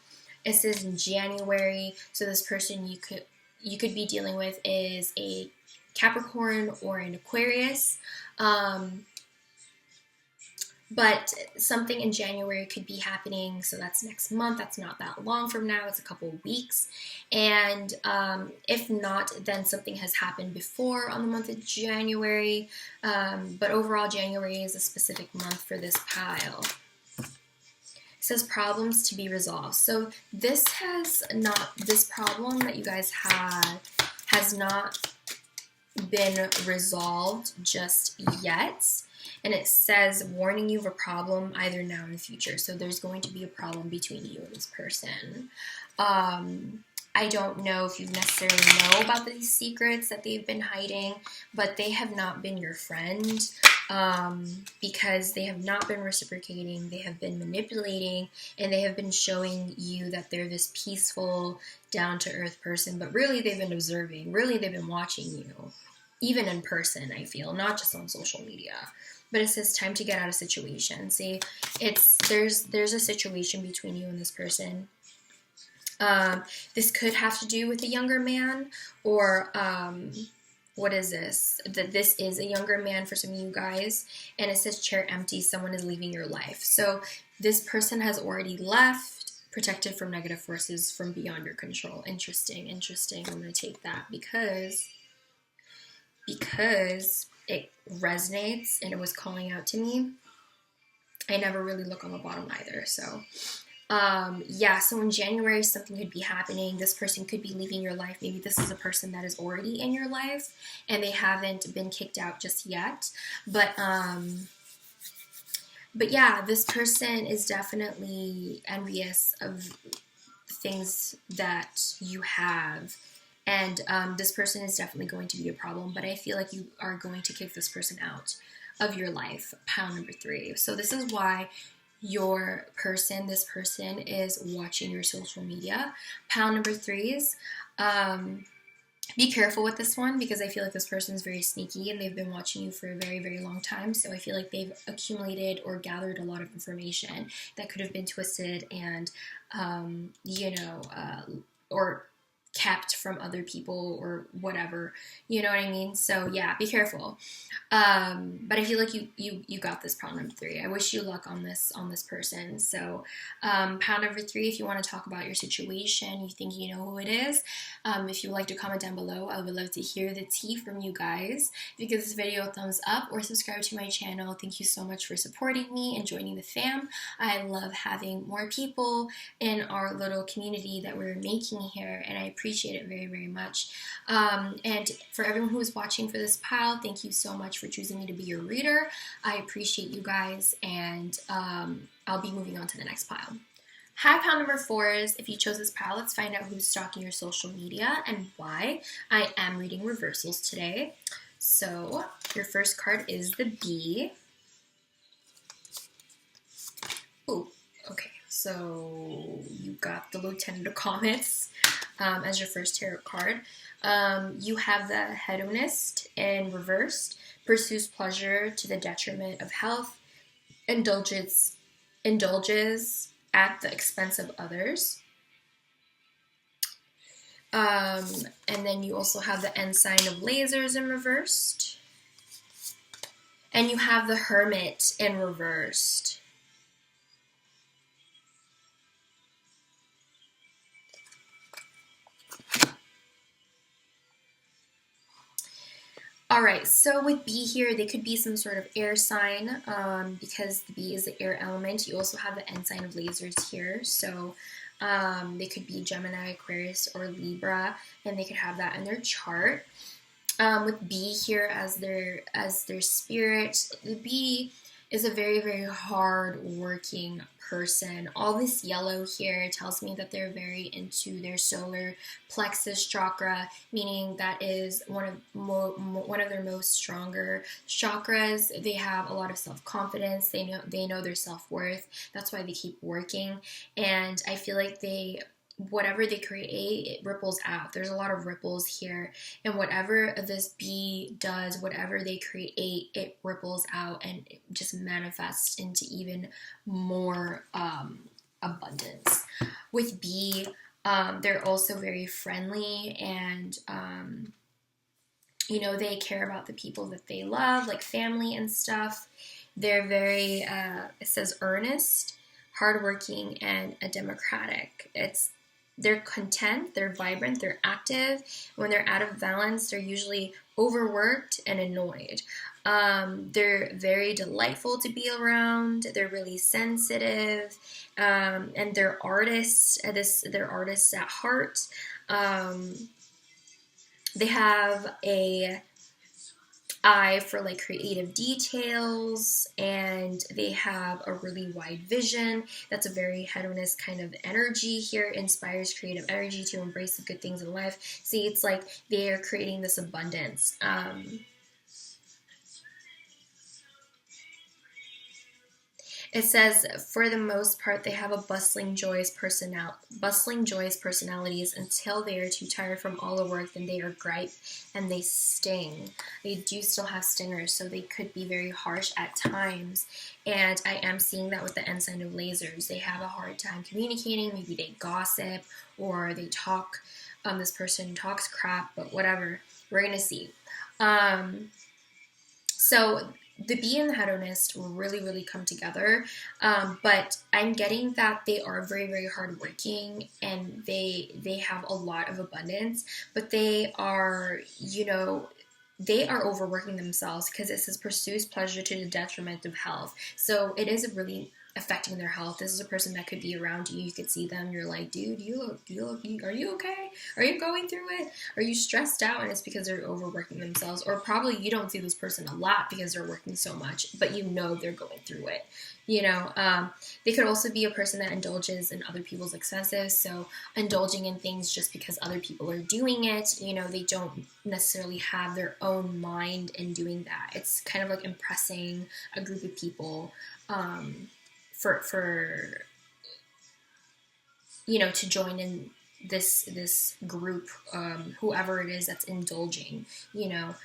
It says in January, so this person you could be dealing with is a Capricorn or an Aquarius. But something in January could be happening, so that's next month. That's not that long from now. It's a couple of weeks. And if not, then something has happened before on the month of January. But overall, January is a specific month for this pile. It says problems to be resolved. So this problem that you guys had has not been resolved just yet. And it says warning you of a problem either now or in the future. So there's going to be a problem between you and this person. I don't know if you necessarily know about these secrets that they've been hiding, but they have not been your friend, because they have not been reciprocating. They have been manipulating, and they have been showing you that they're this peaceful, down-to-earth person, but really they've been observing. Really they've been watching you, even in person, I feel, not just on social media. But it says time to get out of situation. See, there's a situation between you and this person. This could have to do with a younger man, or what is this? That this is a younger man for some of you guys. And it says chair empty, someone is leaving your life. So this person has already left, protected from negative forces from beyond your control. Interesting. I'm going to take that because it resonates and it was calling out to me. I never really look on the bottom either. So so in January, something could be happening. This person could be leaving your life. Maybe this is a person that is already in your life and they haven't been kicked out just yet. But yeah, this person is definitely envious of things that you have. And this person is definitely going to be a problem, but I feel like you are going to kick this person out of your life. Pile number 3. So this is why this person is watching your social media. Pile number 3s. Be careful with this one, because I feel like this person is very sneaky and they've been watching you for a very, very long time. So I feel like they've accumulated or gathered a lot of information that could have been twisted and, or kept from other people or whatever, you know what I mean? So yeah, be careful. But I feel like you got this, pile number 3. I wish you luck on this person. So pile number 3, if you want to talk about your situation, you think you know who it is, if you would like to comment down below, I would love to hear the tea from you guys. If you give this video a thumbs up or subscribe to my channel, thank you so much for supporting me and joining the fam. I love having more people in our little community that we're making here, and I appreciate it very, very much. And for everyone who is watching for this pile, thank you so much for choosing me to be your reader. I appreciate you guys, and I'll be moving on to the next pile. Hi, pile number 4s. If you chose this pile, let's find out who's stalking your social media and why. I am reading reversals today. So your first card is the Bee. Oh, okay. So you got the Lieutenant of Comets as your first tarot card. You have the Hedonist in reversed, pursues pleasure to the detriment of health, indulges at the expense of others. And then you also have the Ensign of Lasers in reversed. And you have the Hermit in reversed. Alright, so with Bee here, they could be some sort of air sign, because the Bee is the air element. You also have the Ensign of Lasers here, so they could be Gemini, Aquarius, or Libra, and they could have that in their chart. With Bee here as their spirit, the Bee is a very, very hard-working person. All this yellow here tells me that they're very into their solar plexus chakra, meaning that is one of their most stronger chakras. They have a lot of self-confidence. They know their self-worth. That's why they keep working. And I feel like whatever they create, it ripples out. There's a lot of ripples here, and whatever this Bee does, whatever they create, it ripples out and it just manifests into even more abundance. With Bee, they're also very friendly, and you know, they care about the people that they love, like family and stuff. They're very it says earnest, hardworking, and democratic. They're content, they're vibrant, they're active. When they're out of balance, they're usually overworked and annoyed. They're very delightful to be around. They're really sensitive, and they're artists. They're artists at heart. They have a eye for like creative details, and they have a really wide vision. That's a very hedonist kind of energy here. Inspires creative energy to embrace the good things in life. See, it's like they are creating this abundance. It says, for the most part, they have a bustling, joyous personalities until they are too tired from all the work. Then they are gripe and they sting. They do still have stingers, so they could be very harsh at times. And I am seeing that with the Ensign of Lasers. They have a hard time communicating. Maybe they gossip or they talk. This person talks crap, but whatever. We're going to see. So the Bee and the Hedonist will really, really come together, but I'm getting that they are very, very hardworking, and they have a lot of abundance, but they are, you know, they are overworking themselves, because it says pursues pleasure to the detriment of health. So it is really affecting their health. This is a person that could be around you. You could see them. You're like, dude, are you okay? Are you going through it? Are you stressed out? And it's because they're overworking themselves. Or probably you don't see this person a lot because they're working so much, but you know they're going through it. You know, they could also be a person that indulges in other people's expenses. So indulging in things just because other people are doing it. You know, they don't necessarily have their own mind in doing that. It's kind of like impressing a group of people, for you know, to join in this group, whoever it is that's indulging, you know.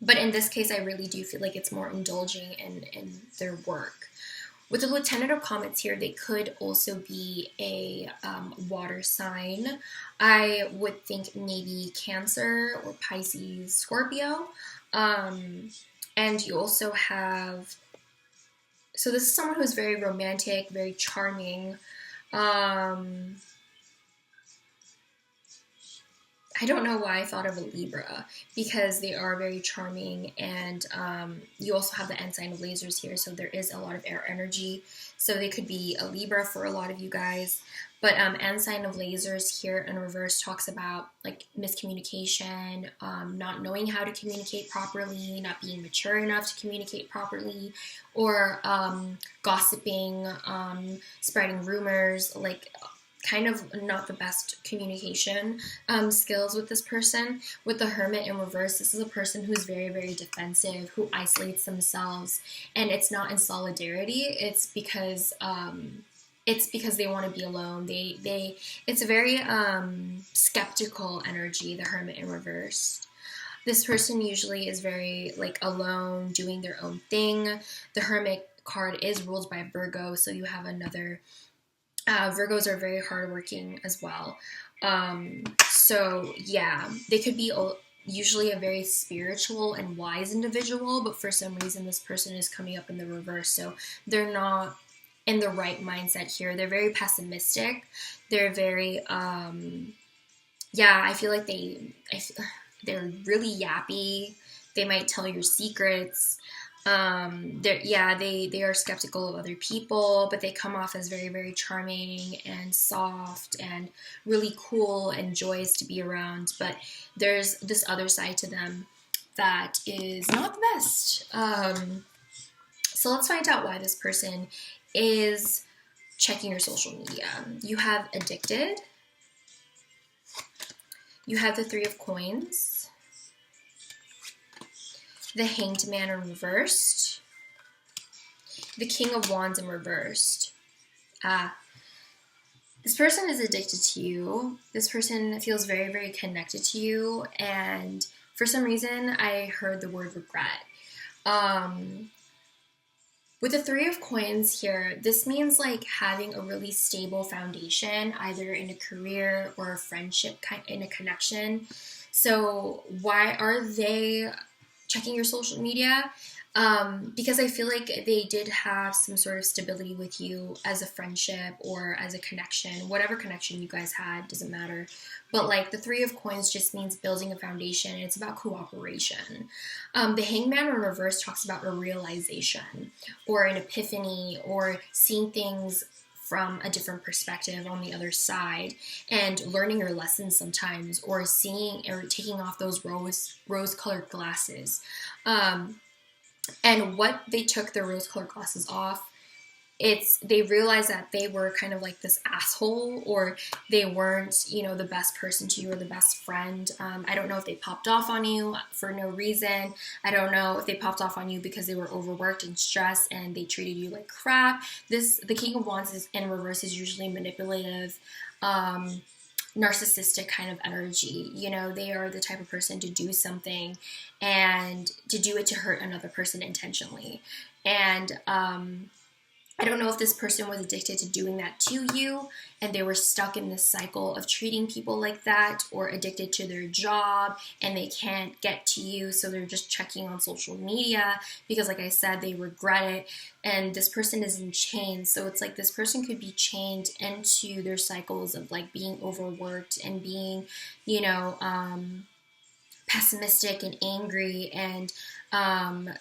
But in this case, I really do feel like it's more indulging in their work. With the Lieutenant of Comets here, they could also be a water sign. I would think maybe Cancer or Pisces, Scorpio. And you also have, so this is someone who's very romantic, very charming. I don't know why I thought of a Libra, because they are very charming, and you also have the ensign of lasers here, so there is a lot of air energy. So they could be a Libra for a lot of you guys. But ensign of lasers here in reverse talks about like miscommunication, not knowing how to communicate properly, not being mature enough to communicate properly, or gossiping, spreading rumors, like kind of not the best communication skills with this person. With the Hermit in reverse, this is a person who's very, very defensive, who isolates themselves, and it's not in solidarity. It's because they want to be alone. It's a very skeptical energy, the Hermit in reverse. This person usually is very like alone, doing their own thing. The Hermit card is ruled by Virgo, so you have another. Virgos are very hardworking as well. So yeah, they could be usually a very spiritual and wise individual, but for some reason this person is coming up in the reverse, so they're not in the right mindset here. They're very pessimistic. They're very, yeah, I feel like they're really yappy. They might tell your secrets. They are skeptical of other people, but they come off as very, very charming and soft and really cool and joyous to be around. But there's this other side to them that is not the best. So let's find out why this person is checking your social media. You have addicted. You have the Three of Coins. The Hanged Man in reversed. The King of Wands in reversed. This person is addicted to you. This person feels very, very connected to you. And for some reason, I heard the word regret. With the Three of Coins here, this means like having a really stable foundation, either in a career or a friendship, in a connection. So why are they checking your social media? Because I feel like they did have some sort of stability with you as a friendship or as a connection. Whatever connection you guys had, doesn't matter. But like the Three of Coins just means building a foundation, and it's about cooperation. The Hangman in reverse talks about a realization or an epiphany or seeing things from a different perspective on the other side and learning your lessons sometimes, or seeing or taking off those rose-colored glasses. And what they took their rose-colored glasses off, they realized that they were kind of like this asshole, or they weren't, the best person to you or the best friend. I don't know if they popped off on you for no reason. I don't know if they popped off on you because they were overworked and stressed and they treated you like crap. The King of Wands is in reverse is usually manipulative, narcissistic kind of energy. They are the type of person to do something and to do it to hurt another person intentionally. And I don't know if this person was addicted to doing that to you and they were stuck in this cycle of treating people like that, or addicted to their job and they can't get to you, so they're just checking on social media because, like I said, they regret it. And this person is in chains, so it's like this person could be chained into their cycles of like being overworked and being, pessimistic and angry and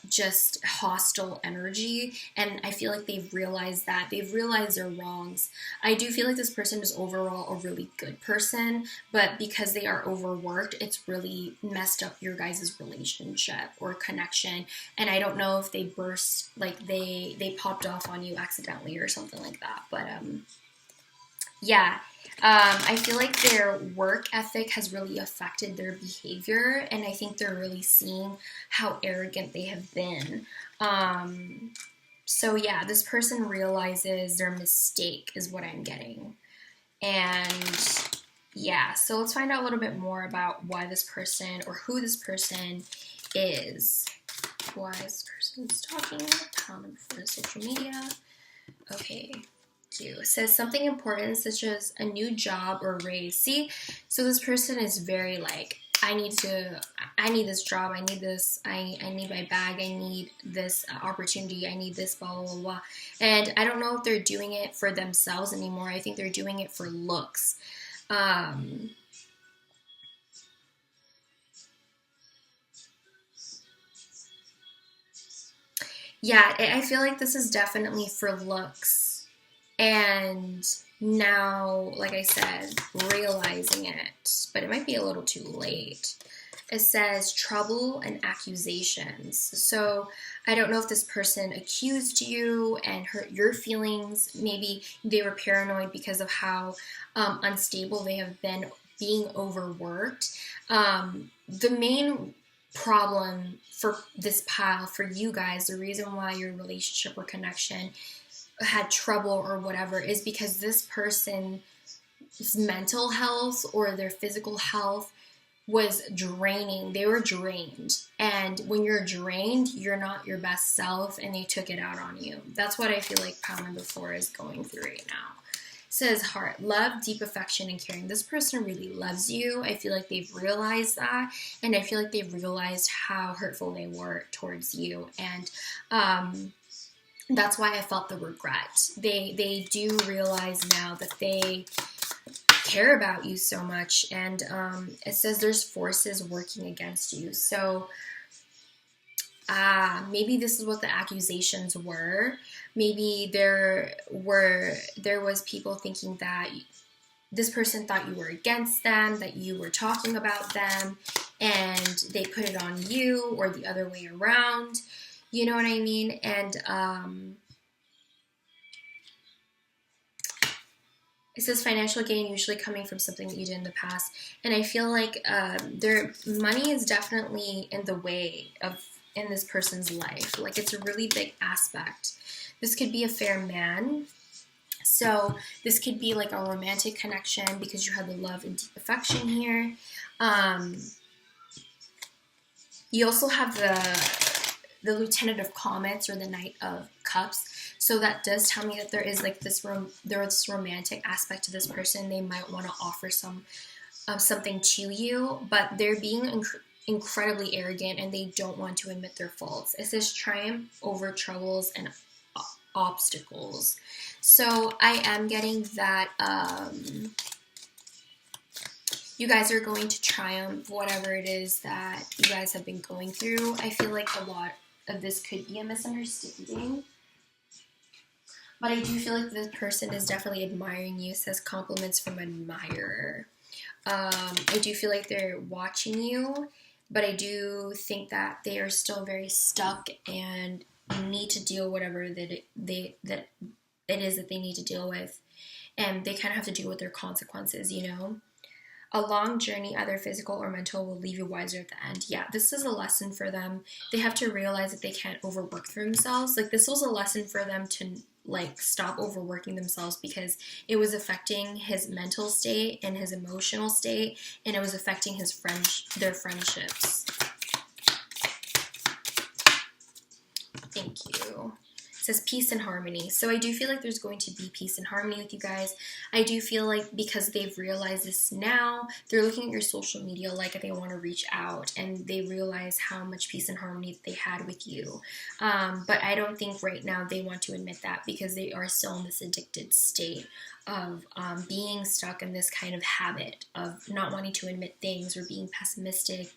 just hostile energy. And I feel like they've realized their wrongs. I do feel like this person is overall a really good person, but because they are overworked, it's really messed up your guys' relationship or connection. And I don't know if they burst, like they popped off on you accidentally or something like that. But yeah. I feel like their work ethic has really affected their behavior, and I think they're really seeing how arrogant they have been. So yeah, this person realizes their mistake is what I'm getting. And yeah, so let's find out a little bit more about why this person, or who this person is. Why this person is talking, comment for social media. Okay, cute. It says something important such as a new job or raise. See, so this person is very like, I need this job, I need this, I need my bag, I need this opportunity, I need this, blah, blah, blah, blah. And I don't know if they're doing it for themselves anymore. I think they're doing it for looks. Yeah, I feel like this is definitely for looks. And now, like I said, realizing it, but it might be a little too late. It says trouble and accusations. So I don't know if this person accused you and hurt your feelings. Maybe they were paranoid because of how unstable they have been, being overworked. The main problem for this pile, for you guys, the reason why your relationship or connection had trouble or whatever is because this person's mental health or their physical health was draining. They were drained. And when you're drained, you're not your best self, and they took it out on you. That's what I feel like pile number 4 is going through right now. It says heart, love, deep affection, and caring. This person really loves you. I feel like they've realized that, and I feel like they've realized how hurtful they were towards you. And that's why I felt the regret. They do realize now that they care about you so much, and it says there's forces working against you. So maybe this is what the accusations were. Maybe there was people thinking that this person thought you were against them, that you were talking about them, and they put it on you, or the other way around. You know what I mean? And it says financial gain usually coming from something that you did in the past. And I feel like their money is definitely in the way in this person's life. Like, it's a really big aspect. This could be a fair man. So this could be like a romantic connection because you have the love and deep affection here. You also have the Lieutenant of Comets or the Knight of Cups. So that does tell me that there is like this romantic aspect to this person. They might want to offer something to you, but they're being incredibly arrogant and they don't want to admit their faults. It says triumph over troubles and obstacles. So I am getting that you guys are going to triumph whatever it is that you guys have been going through. I feel like a lot of this could be a misunderstanding. But I do feel like this person is definitely admiring you. It says compliments from an admirer. I do feel like they're watching you, but I do think that they are still very stuck and need to deal whatever that it is that they need to deal with. And they kind of have to deal with their consequences, you know? A long journey, either physical or mental, will leave you wiser at the end. Yeah, this is a lesson for them. They have to realize that they can't overwork themselves. Like, this was a lesson for them to, like, stop overworking themselves because it was affecting his mental state and his emotional state, and it was affecting their friendships. Thank you. It says peace and harmony. So I do feel like there's going to be peace and harmony with you guys. I do feel like because they've realized this now, they're looking at your social media like they want to reach out, and they realize how much peace and harmony they had with you. But I don't think right now they want to admit that because they are still in this addicted state of being stuck in this kind of habit of not wanting to admit things or being pessimistic,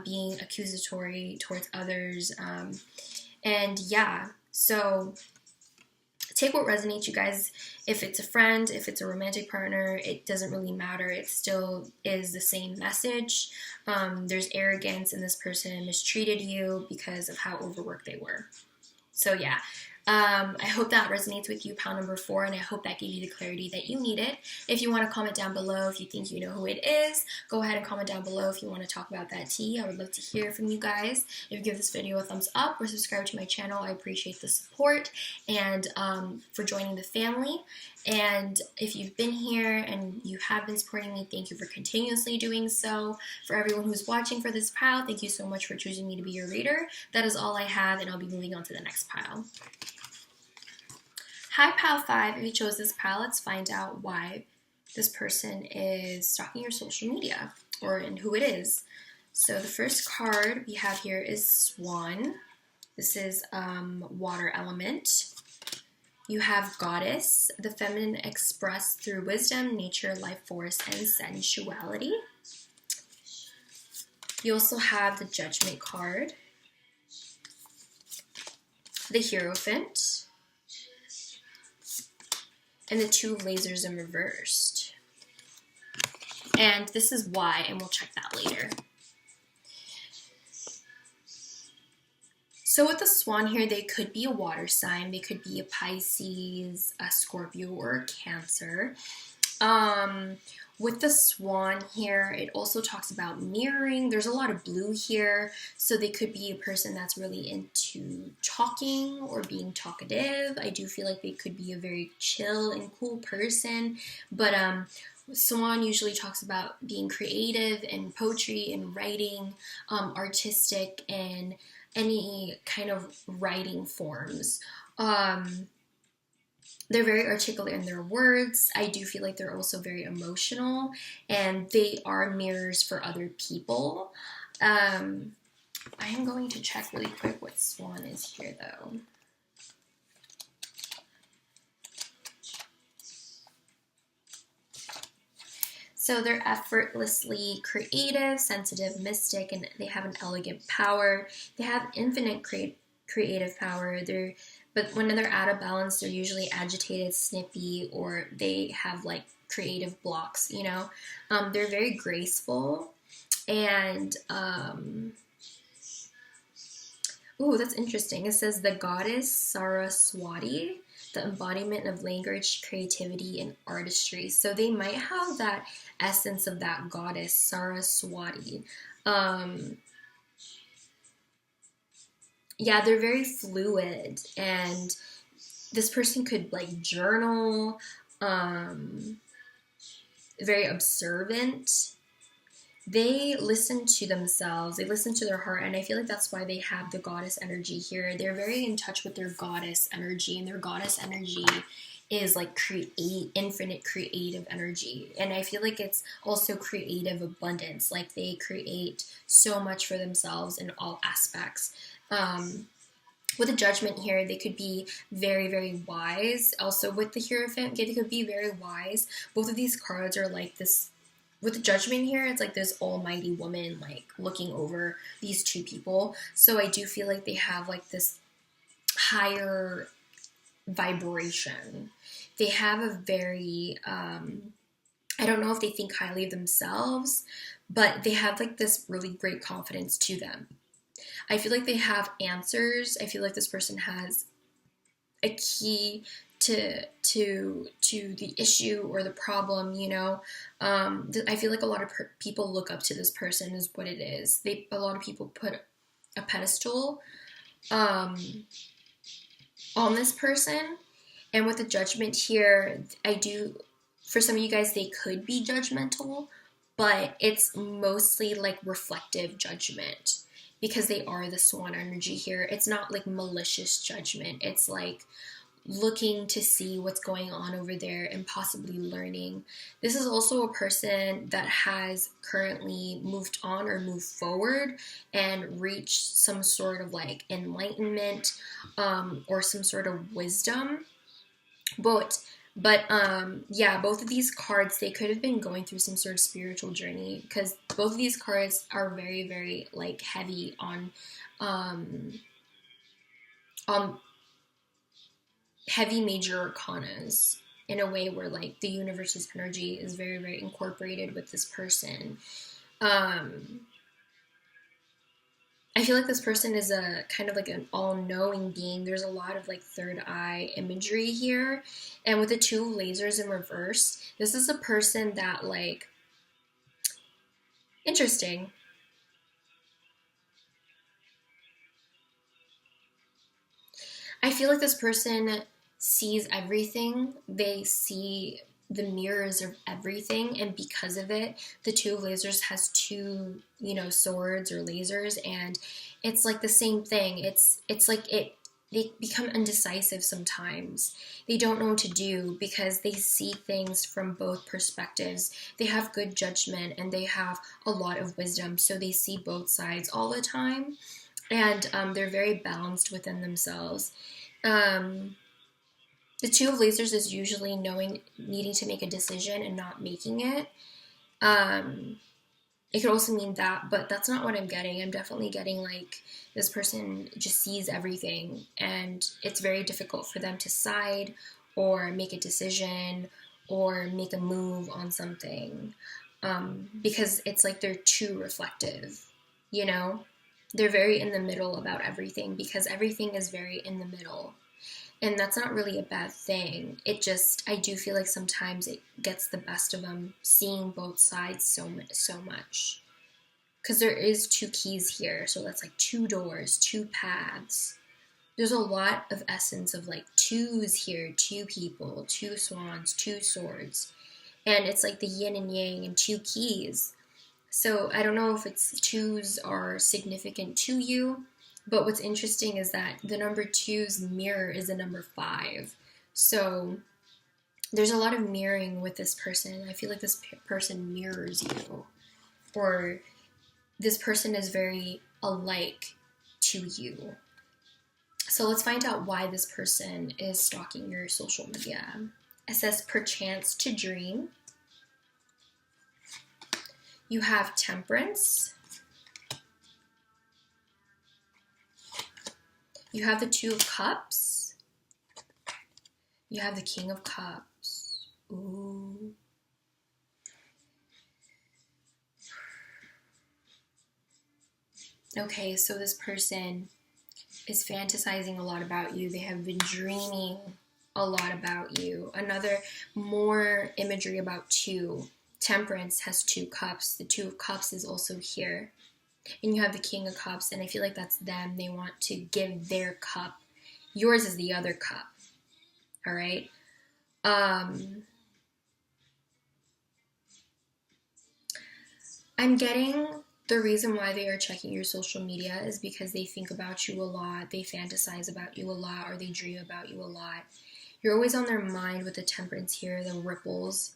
being accusatory towards others. And yeah, so take what resonates, you guys. If it's a friend, if it's a romantic partner, it doesn't really matter. It still is the same message. There's arrogance, and this person mistreated you because of how overworked they were. So yeah, I hope that resonates with you, pile number 4, and I hope that gave you the clarity that you needed. If you want to comment down below if you think you know who it is, go ahead and comment down below if you want to talk about that tea. I would love to hear from you guys. If you give this video a thumbs up or subscribe to my channel, I appreciate the support and for joining the family. And if you've been here and you have been supporting me, thank you for continuously doing so. For everyone who's watching for this pile, thank you so much for choosing me to be your reader. That is all I have, and I'll be moving on to the next pile. Hi, Pal 5. If you chose this pal, let's find out why this person is stalking your social media and who it is. So the first card we have here is Swan. This is water element. You have Goddess, the feminine expressed through wisdom, nature, life force, and sensuality. You also have the Judgment card, the Hierophant, and the Two of Lasers in reversed. And this is why, and we'll check that later. So with the Swan here, they could be a water sign. They could be a Pisces, a Scorpio, or a Cancer. With the Swan here, it also talks about mirroring. There's a lot of blue here, so they could be a person that's really into talking or being talkative. I do feel like they could be a very chill and cool person, but Swan usually talks about being creative and poetry and writing, artistic, and any kind of writing forms. They're very articulate in their words. I do feel like they're also very emotional, and they are mirrors for other people. I am going to check really quick what Swan is here, though. So they're effortlessly creative, sensitive, mystic, and they have an elegant power. They have infinite creative power. But when they're out of balance, they're usually agitated, snippy, or they have like creative blocks, you know? They're very graceful, and ooh, that's interesting. It says the goddess Saraswati, the embodiment of language, creativity, and artistry. So they might have that essence of that goddess Saraswati. Yeah, they're very fluid, and this person could like journal, very observant. They listen to themselves, they listen to their heart, and I feel like that's why they have the goddess energy here. They're very in touch with their goddess energy, and their goddess energy is like infinite creative energy. And I feel like it's also creative abundance. Like they create so much for themselves in all aspects. With the Judgment here, they could be very, very wise. Also with the Hierophant, they could be very wise. Both of these cards are like this. With the Judgment here, it's like this almighty woman like looking over these two people. So I do feel like they have like this higher vibration. They have a very, I don't know if they think highly of themselves, but they have like this really great confidence to them. I feel like they have answers. I feel like this person has a key to the issue or the problem, you know. I feel like a lot of people look up to this person is what it is. A lot of people put a pedestal on this person. And with the Judgment here, for some of you guys, they could be judgmental, but it's mostly like reflective judgment because they are the Swan energy here. It's not like malicious judgment. It's like looking to see what's going on over there and possibly learning. This is also a person that has currently moved on or moved forward and reached some sort of like enlightenment or some sort of wisdom. But yeah, both of these cards, they could have been going through some sort of spiritual journey because both of these cards are very, very like heavy on heavy major arcanas in a way where like the universe's energy is very, very incorporated with this person. I feel like this person is a kind of like an all-knowing being. There's a lot of like third eye imagery here. And with the Two Lasers in reverse, this is a person that like, interesting. I feel like this person sees everything. They see the mirrors of everything, and because of it, the Two of Lasers has two, you know, swords or lasers, and it's like the same thing. It's like they become indecisive sometimes. They don't know what to do because they see things from both perspectives. They have good judgment and they have a lot of wisdom, so they see both sides all the time, and they're very balanced within themselves. The Two of Lasers is usually needing to make a decision and not making it. It could also mean that, but that's not what I'm getting. I'm definitely getting like this person just sees everything and it's very difficult for them to side or make a decision or make a move on something, because it's like they're too reflective, you know? They're very in the middle about everything because everything is very in the middle. And that's not really a bad thing. It just, I do feel like sometimes it gets the best of them, seeing both sides so much. Because there is two keys here, so that's like two doors, two paths. There's a lot of essence of like twos here, two people, two swans, two swords. And it's like the yin and yang and two keys. So I don't know if it's twos are significant to you, but what's interesting is that the number 2's mirror is the number 5. So there's a lot of mirroring with this person. I feel like this person mirrors you, or this person is very alike to you. So let's find out why this person is stalking your social media. It says perchance to dream. You have Temperance. You have the Two of Cups. You have the King of Cups. Ooh. Okay, so this person is fantasizing a lot about you. They have been dreaming a lot about you. Another more imagery about two. Temperance has 2 cups. The Two of Cups is also here. And you have the King of Cups, and I feel like that's them. They want to give their cup. Yours is the other cup. All right? I'm getting the reason why they are checking your social media is because they think about you a lot, they fantasize about you a lot, or they dream about you a lot. You're always on their mind with the Temperance here, the ripples.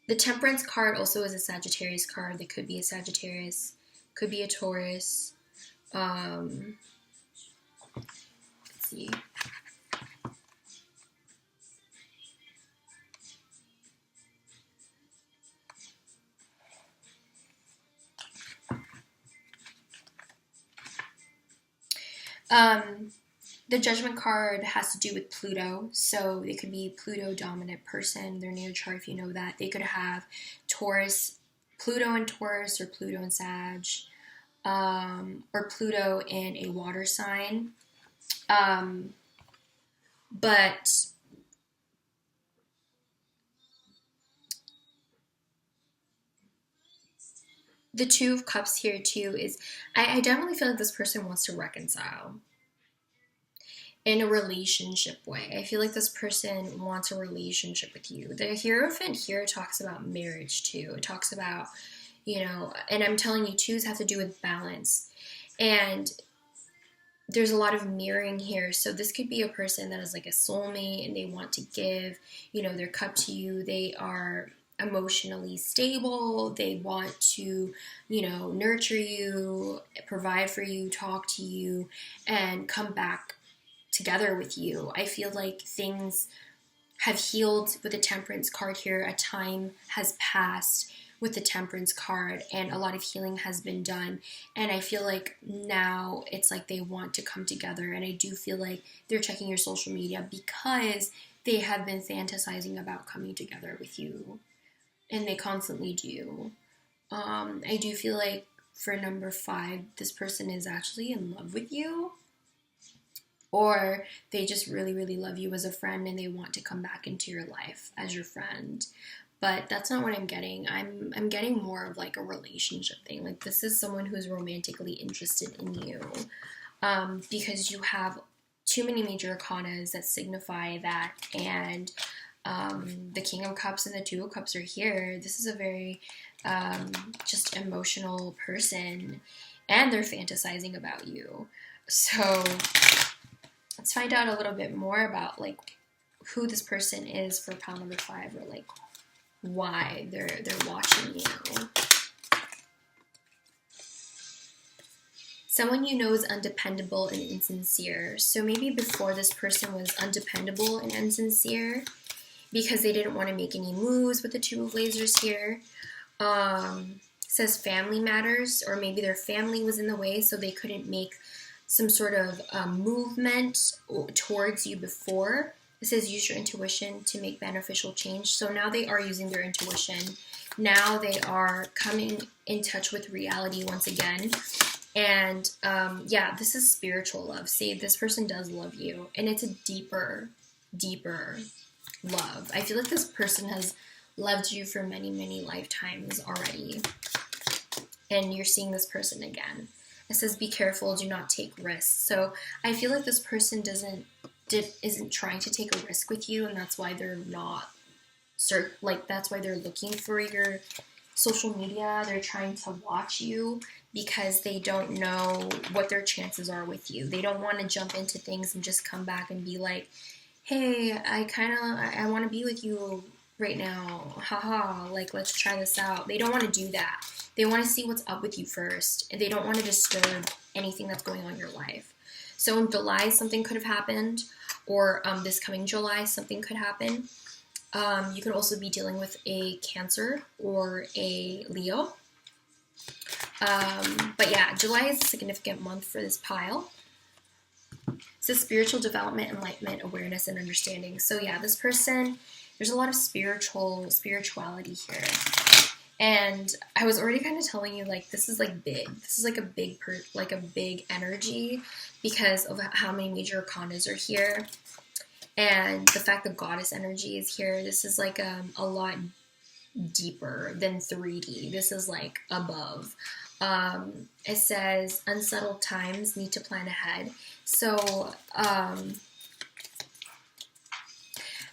The Temperance card also is a Sagittarius card. They could be a Sagittarius, could be a Taurus. Let's see. The Judgment card has to do with Pluto, so they could be Pluto dominant person. Their natal chart, if you know that. They could have Taurus, Pluto in Taurus, or Pluto in Sag, or Pluto in a water sign. But the Two of Cups here too is, I definitely feel like this person wants to reconcile in a relationship way. I feel like this person wants a relationship with you. The Hierophant here talks about marriage too. It talks about, you know, and I'm telling you, twos have to do with balance. And there's a lot of mirroring here. So this could be a person that is like a soulmate and they want to give, you know, their cup to you. They are emotionally stable. They want to, you know, nurture you, provide for you, talk to you, and come back together with you. I feel like things have healed with the Temperance card here. A time has passed with the Temperance card and a lot of healing has been done. And I feel like now it's like they want to come together. And I do feel like they're checking your social media because they have been fantasizing about coming together with you. And they constantly do. I do feel like for number 5, this person is actually in love with you. Or they just really love you as a friend and they want to come back into your life as your friend. But that's not what I'm getting. I'm getting more of like a relationship thing. Like this is someone who's romantically interested in you. Because you have too many major arcanas that signify that. And the King of Cups and the Two of Cups are here. This is a very just emotional person. and they're fantasizing about you. So let's find out a little bit more about like who this person is for pile number 5, or like why they're watching you. Someone you know is undependable and insincere. So maybe before this person was undependable and insincere because they didn't want to make any moves with the 2 of lasers here. Says family matters, or maybe their family was in the way so they couldn't make some sort of movement towards you before. It says use your intuition to make beneficial change. So now they are using their intuition. Now they are coming in touch with reality once again. And yeah, this is spiritual love. See, this person does love you, and it's a deeper, deeper love. I feel like this person has loved you for many, many lifetimes already, and you're seeing this person again. It says be careful, do not take risks. So I feel like this person isn't trying to take a risk with you, and that's why they're not that's why they're looking for your social media. They're trying to watch you because they don't know what their chances are with you. They don't want to jump into things and just come back and be like, hey, I want to be with you right now. Haha, like, let's try this out. They don't want to do that. They want to see what's up with you first, and they don't want to disturb anything that's going on in your life. So in July, something could have happened, or this coming July, something could happen. You could also be dealing with a Cancer or a Leo. But yeah, July is a significant month for this pile. So spiritual development, enlightenment, awareness, and understanding. So yeah, this person, there's a lot of spirituality here. And I was already kind of telling you, like, this is like big. This is like a big energy because of how many major arcanas are here. And the fact that goddess energy is here, this is like a lot deeper than 3D. This is like above. It says unsettled times, need to plan ahead. So,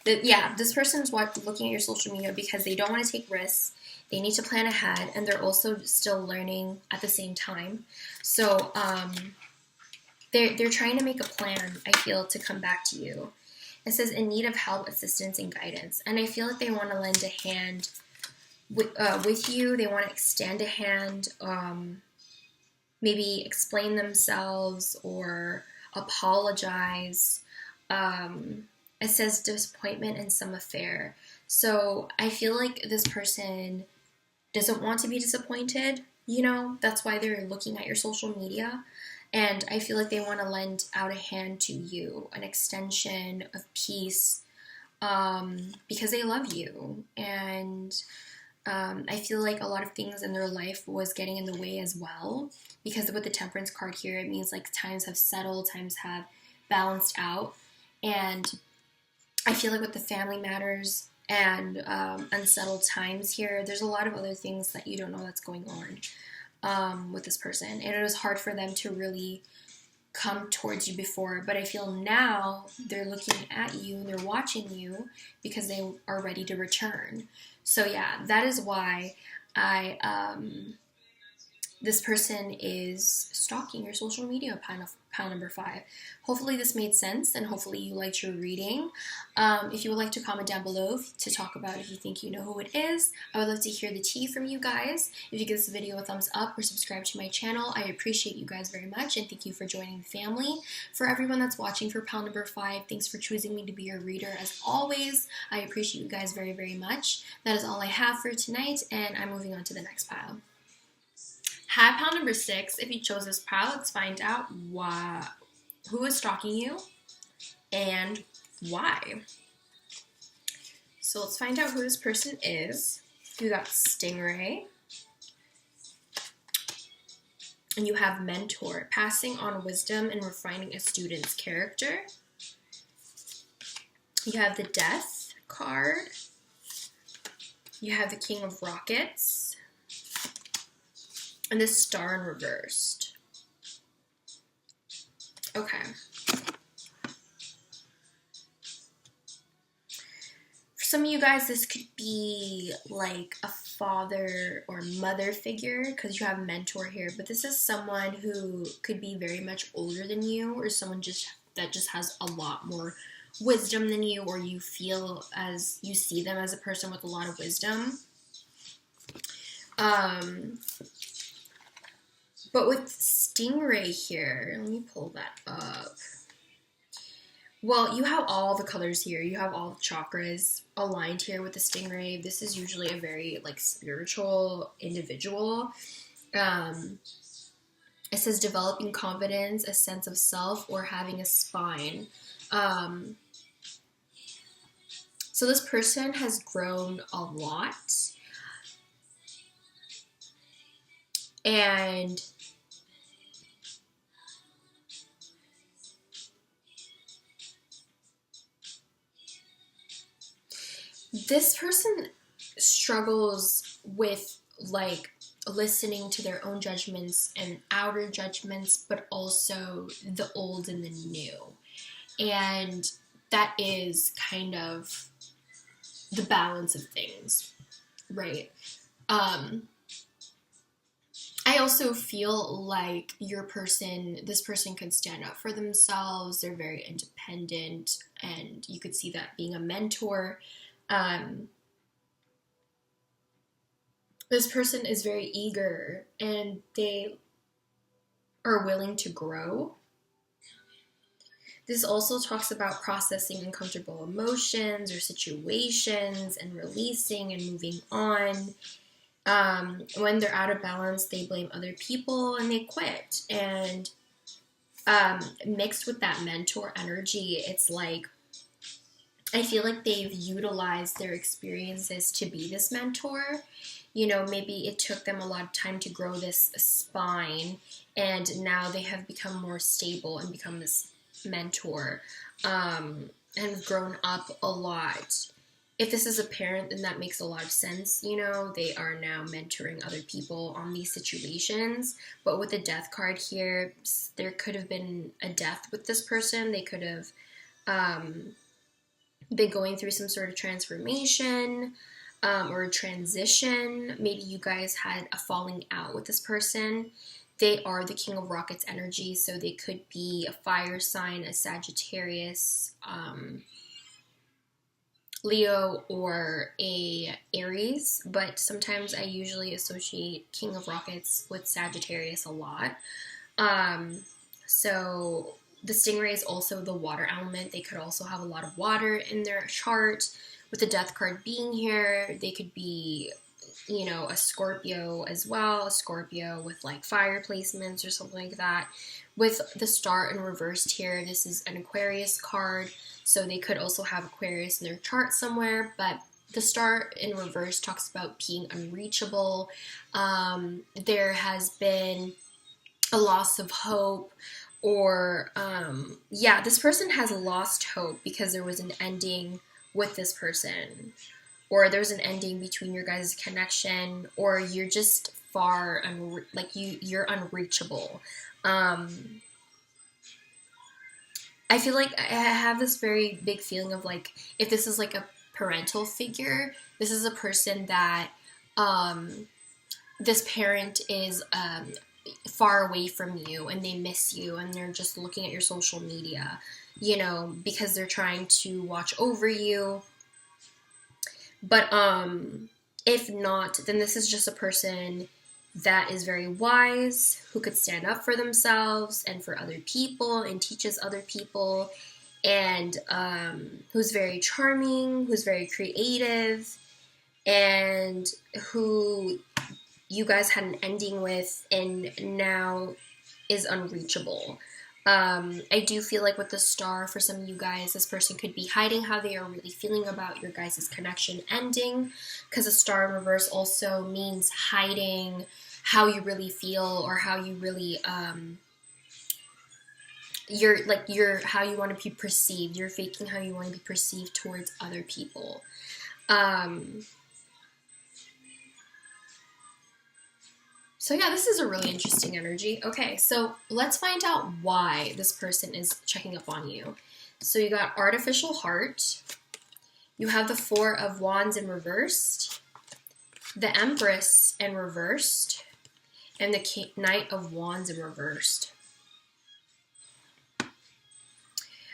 this person is looking at your social media because they don't want to take risks. They need to plan ahead, and they're also still learning at the same time. So, they're trying to make a plan, I feel, to come back to you. It says in need of help, assistance, and guidance. And I feel like they want to lend a hand with you. They want to extend a hand, maybe explain themselves or apologize. It says disappointment in some affair. So I feel like this person doesn't want to be disappointed. You know, that's why they're looking at your social media. And I feel like they want to lend out a hand to you, an extension of peace, because they love you. And I feel like a lot of things in their life was getting in the way as well. Because with the Temperance card here, it means like times have settled, times have balanced out. And I feel like with the family matters and unsettled times here, there's a lot of other things that you don't know that's going on. With this person, and it was hard for them to really come towards you before, but I feel now they're looking at you and they're watching you because they are ready to return. So yeah, that is why this person is stalking your social media, pile number 5. Hopefully this made sense, and hopefully you liked your reading. If you would like to comment down below to talk about if you think you know who it is, I would love to hear the tea from you guys. If you give this video a thumbs up or subscribe to my channel, I appreciate you guys very much, and thank you for joining the family. For everyone that's watching for pile number 5, thanks for choosing me to be your reader as always. I appreciate you guys very, very much. That is all I have for tonight, and I'm moving on to the next pile. Hi, pile number 6. If you chose this pile, let's find out who is stalking you and why. So let's find out who this person is. You got Stingray. And you have Mentor, passing on wisdom and refining a student's character. You have the Death card. You have the King of Rockets. And this Star in reversed. Okay. For some of you guys, this could be like a father or mother figure, because you have mentor here, but this is someone who could be very much older than you, or someone that just has a lot more wisdom than you, or you feel as you see them as a person with a lot of wisdom. But with Stingray here, let me pull that up. Well, you have all the colors here. You have all the chakras aligned here with the Stingray. This is usually a very, like, spiritual individual. It says developing confidence, a sense of self, or having a spine. So this person has grown a lot. And this person struggles with, like, listening to their own judgments and outer judgments, but also the old and the new. And that is kind of the balance of things, right? I also feel like this person could stand up for themselves. They're very independent, and you could see that being a mentor. This person is very eager, and they are willing to grow. This also talks about processing uncomfortable emotions or situations and releasing and moving on. When they're out of balance, they blame other people and they quit. And mixed with that mentor energy, it's like, I feel like they've utilized their experiences to be this mentor. You know, maybe it took them a lot of time to grow this spine, and now they have become more stable and become this mentor, and grown up a lot. If this is a parent, then that makes a lot of sense. You know, they are now mentoring other people on these situations. But with the death card here, there could have been a death with this person. They could have been going through some sort of transformation or a transition. Maybe you guys had a falling out with this person. They are the King of Rockets energy, so they could be a fire sign, a Sagittarius, Leo, or a Aries, but sometimes I usually associate King of Rockets with Sagittarius a lot. So the Stingray is also the water element. They could also have a lot of water in their chart. With the Death card being here, they could be, you know, a Scorpio as well, a Scorpio with like fire placements or something like that. With the Star in reversed here, this is an Aquarius card, so they could also have Aquarius in their chart somewhere, but the Star in reverse talks about being unreachable. There has been a loss of hope, or yeah, this person has lost hope because there was an ending with this person, or there's an ending between your guys' connection, or you're just far and like you're unreachable. I feel like I have this very big feeling of like, if this is like a parental figure, this is a person that this parent is far away from you and they miss you and they're just looking at your social media, you know, because they're trying to watch over you. But if not, then this is just a person that is very wise, who could stand up for themselves and for other people and teaches other people, and who's very charming, who's very creative, and who you guys had an ending with and now is unreachable. I do feel like with the Star, for some of you guys, this person could be hiding how they are really feeling about your guys' connection ending, because a Star in reverse also means hiding how you really feel, or how you really, how you want to be perceived. You're faking how you want to be perceived towards other people. So yeah, this is a really interesting energy. Okay, so let's find out why this person is checking up on you. So you got Artificial Heart. You have the Four of Wands in reversed. the Empress in reversed, and the Knight of Wands in reversed.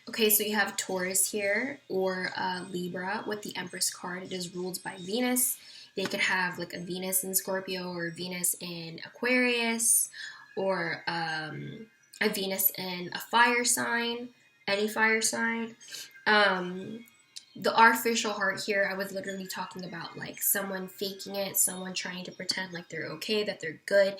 Okay, so you have Taurus here, or Libra with the Empress card. It is ruled by Venus. They could have like a Venus in Scorpio, or Venus in Aquarius, or a Venus in a fire sign, any fire sign. The artificial heart here, I was literally talking about like someone faking it, someone trying to pretend like they're okay, that they're good.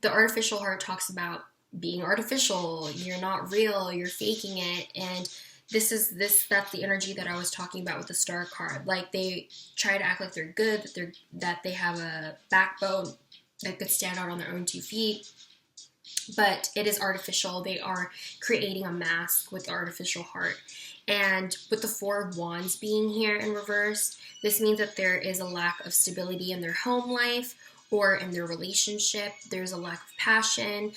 The artificial heart talks about being artificial, you're not real, you're faking it, and that's the energy that I was talking about with the Star card. Like they try to act like they're good, that they have a backbone that could stand out on their own 2 feet, but it is artificial. They are creating a mask with the artificial heart. And with the Four of Wands being here in reverse, this means that there is a lack of stability in their home life or in their relationship. There's a lack of passion.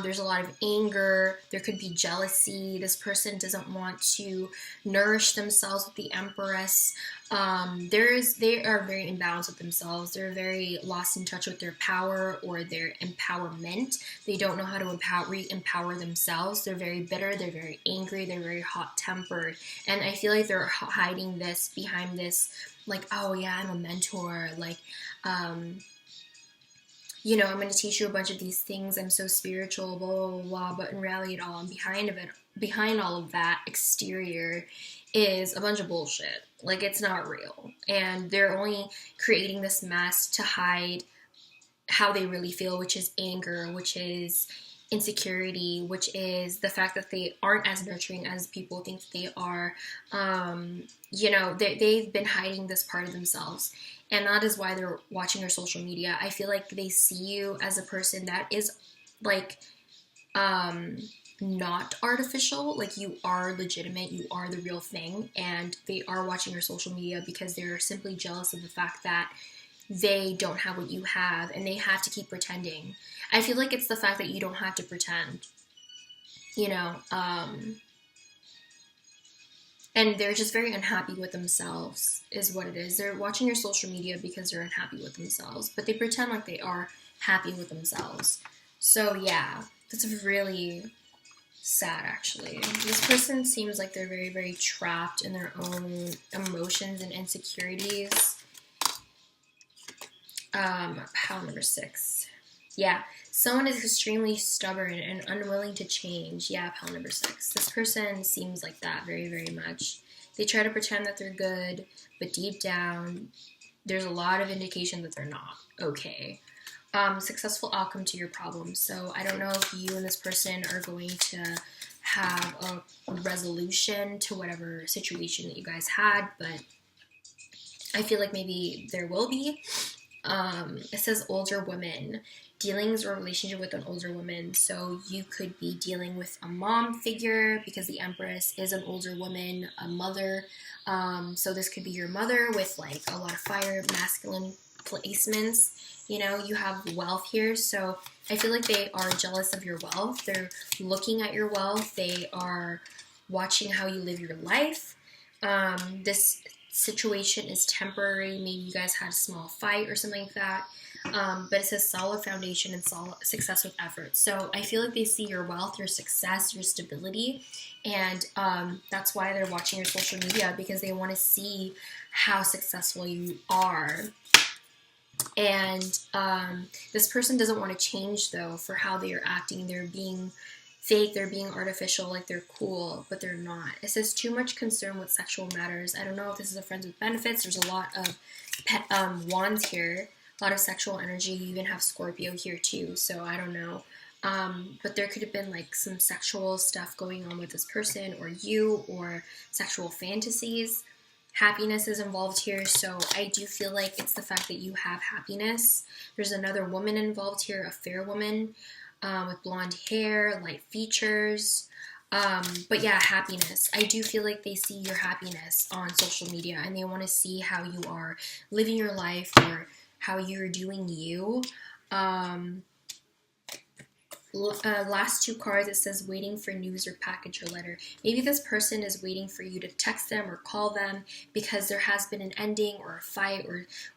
There's a lot of anger. There could be jealousy. This person doesn't want to nourish themselves with the Empress. They are very imbalanced with themselves. They're very lost in touch with their power or their empowerment. They don't know how to re-empower themselves. They're very bitter. They're very angry. They're very hot-tempered. And I feel like they're hiding this behind this, like, oh yeah, I'm a mentor. Like, you know, I'm going to teach you a bunch of these things. I'm so spiritual, blah, blah, blah. But in reality, behind all of that exterior is a bunch of bullshit. Like, it's not real. And they're only creating this mask to hide how they really feel, which is anger, which is insecurity, which is the fact that they aren't as nurturing as people think they are. You know, they've been hiding this part of themselves. And that is why they're watching your social media. I feel like they see you as a person that is, like, not artificial. Like, you are legitimate. You are the real thing. And they are watching your social media because they're simply jealous of the fact that they don't have what you have. And they have to keep pretending. I feel like it's the fact that you don't have to pretend. You know, and they're just very unhappy with themselves, is what it is. They're watching your social media because they're unhappy with themselves, but they pretend like they are happy with themselves. So yeah, that's really sad, actually. This person seems like they're very, very trapped in their own emotions and insecurities. Pile number 6. Yeah, someone is extremely stubborn and unwilling to change. Yeah, pile number 6. This person seems like that very, very much. They try to pretend that they're good, but deep down, there's a lot of indication that they're not okay. Successful outcome to your problem. So I don't know if you and this person are going to have a resolution to whatever situation that you guys had, but I feel like maybe there will be. It says older women. Dealings or relationship with an older woman. So you could be dealing with a mom figure because the Empress is an older woman, a mother. So this could be your mother with like a lot of fire, masculine placements. You know, you have wealth here. So I feel like they are jealous of your wealth. They're looking at your wealth. They are watching how you live your life. This situation is temporary. Maybe you guys had a small fight or something like that. But it says solid foundation and solid success with effort. So I feel like they see your wealth, your success, your stability, and that's why they're watching your social media, because they want to see how successful you are. And this person doesn't want to change, though, for how they are acting. They're being fake, they're being artificial, like they're cool, but they're not. It says too much concern with sexual matters. I don't know if this is a friends with benefits. There's a lot of wands here. A lot of sexual energy. You even have Scorpio here too, so I don't know. But there could have been like some sexual stuff going on with this person or you, or sexual fantasies. Happiness is involved here, so I do feel like it's the fact that you have happiness. There's another woman involved here, a fair woman with blonde hair, light features. But yeah, happiness. I do feel like they see your happiness on social media and they want to see how you are living your life or how you're doing you. last two cards, it says waiting for news or package or letter. Maybe this person is waiting for you to text them or call them because there has been an ending or a fight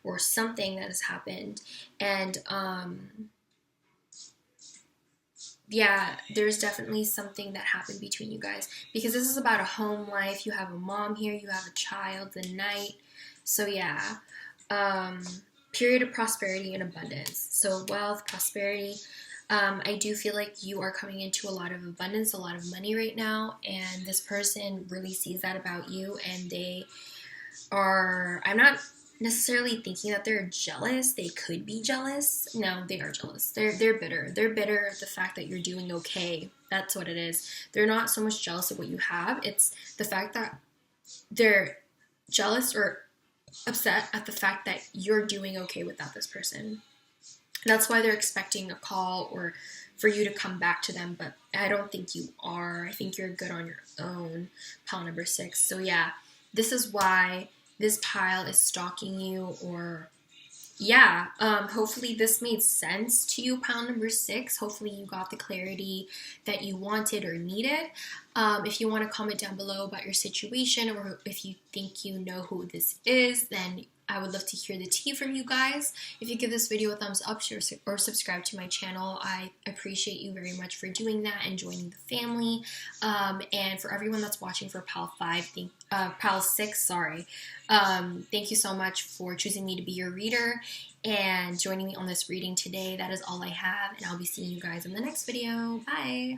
or something that has happened. And yeah, there's definitely something that happened between you guys, because this is about a home life. You have a mom here, you have a child, the Knight. So yeah, period of prosperity and abundance. So wealth, prosperity. I do feel like you are coming into a lot of abundance, a lot of money right now, and this person really sees that about you, and they are, I'm not necessarily thinking that they're jealous. They could be jealous. No, they are jealous. They're bitter. They're bitter at the fact that you're doing okay. That's what it is. They're not so much jealous of what you have. It's the fact that they're jealous or upset at the fact that you're doing okay without this person. That's why they're expecting a call or for you to come back to them, but I don't think you are. I think you're good on your own, pile number 6. So yeah, this is why this pile is stalking you, or yeah, hopefully this made sense to you, pile number 6. Hopefully you got the clarity that you wanted or needed. If you want to comment down below about your situation, or if you think you know who this is, then I would love to hear the tea from you guys. If you give this video a thumbs up or subscribe to my channel, I appreciate you very much for doing that and joining the family. And for everyone that's watching for Pal 6, sorry. Thank you so much for choosing me to be your reader and joining me on this reading today. That is all I have, and I'll be seeing you guys in the next video. Bye!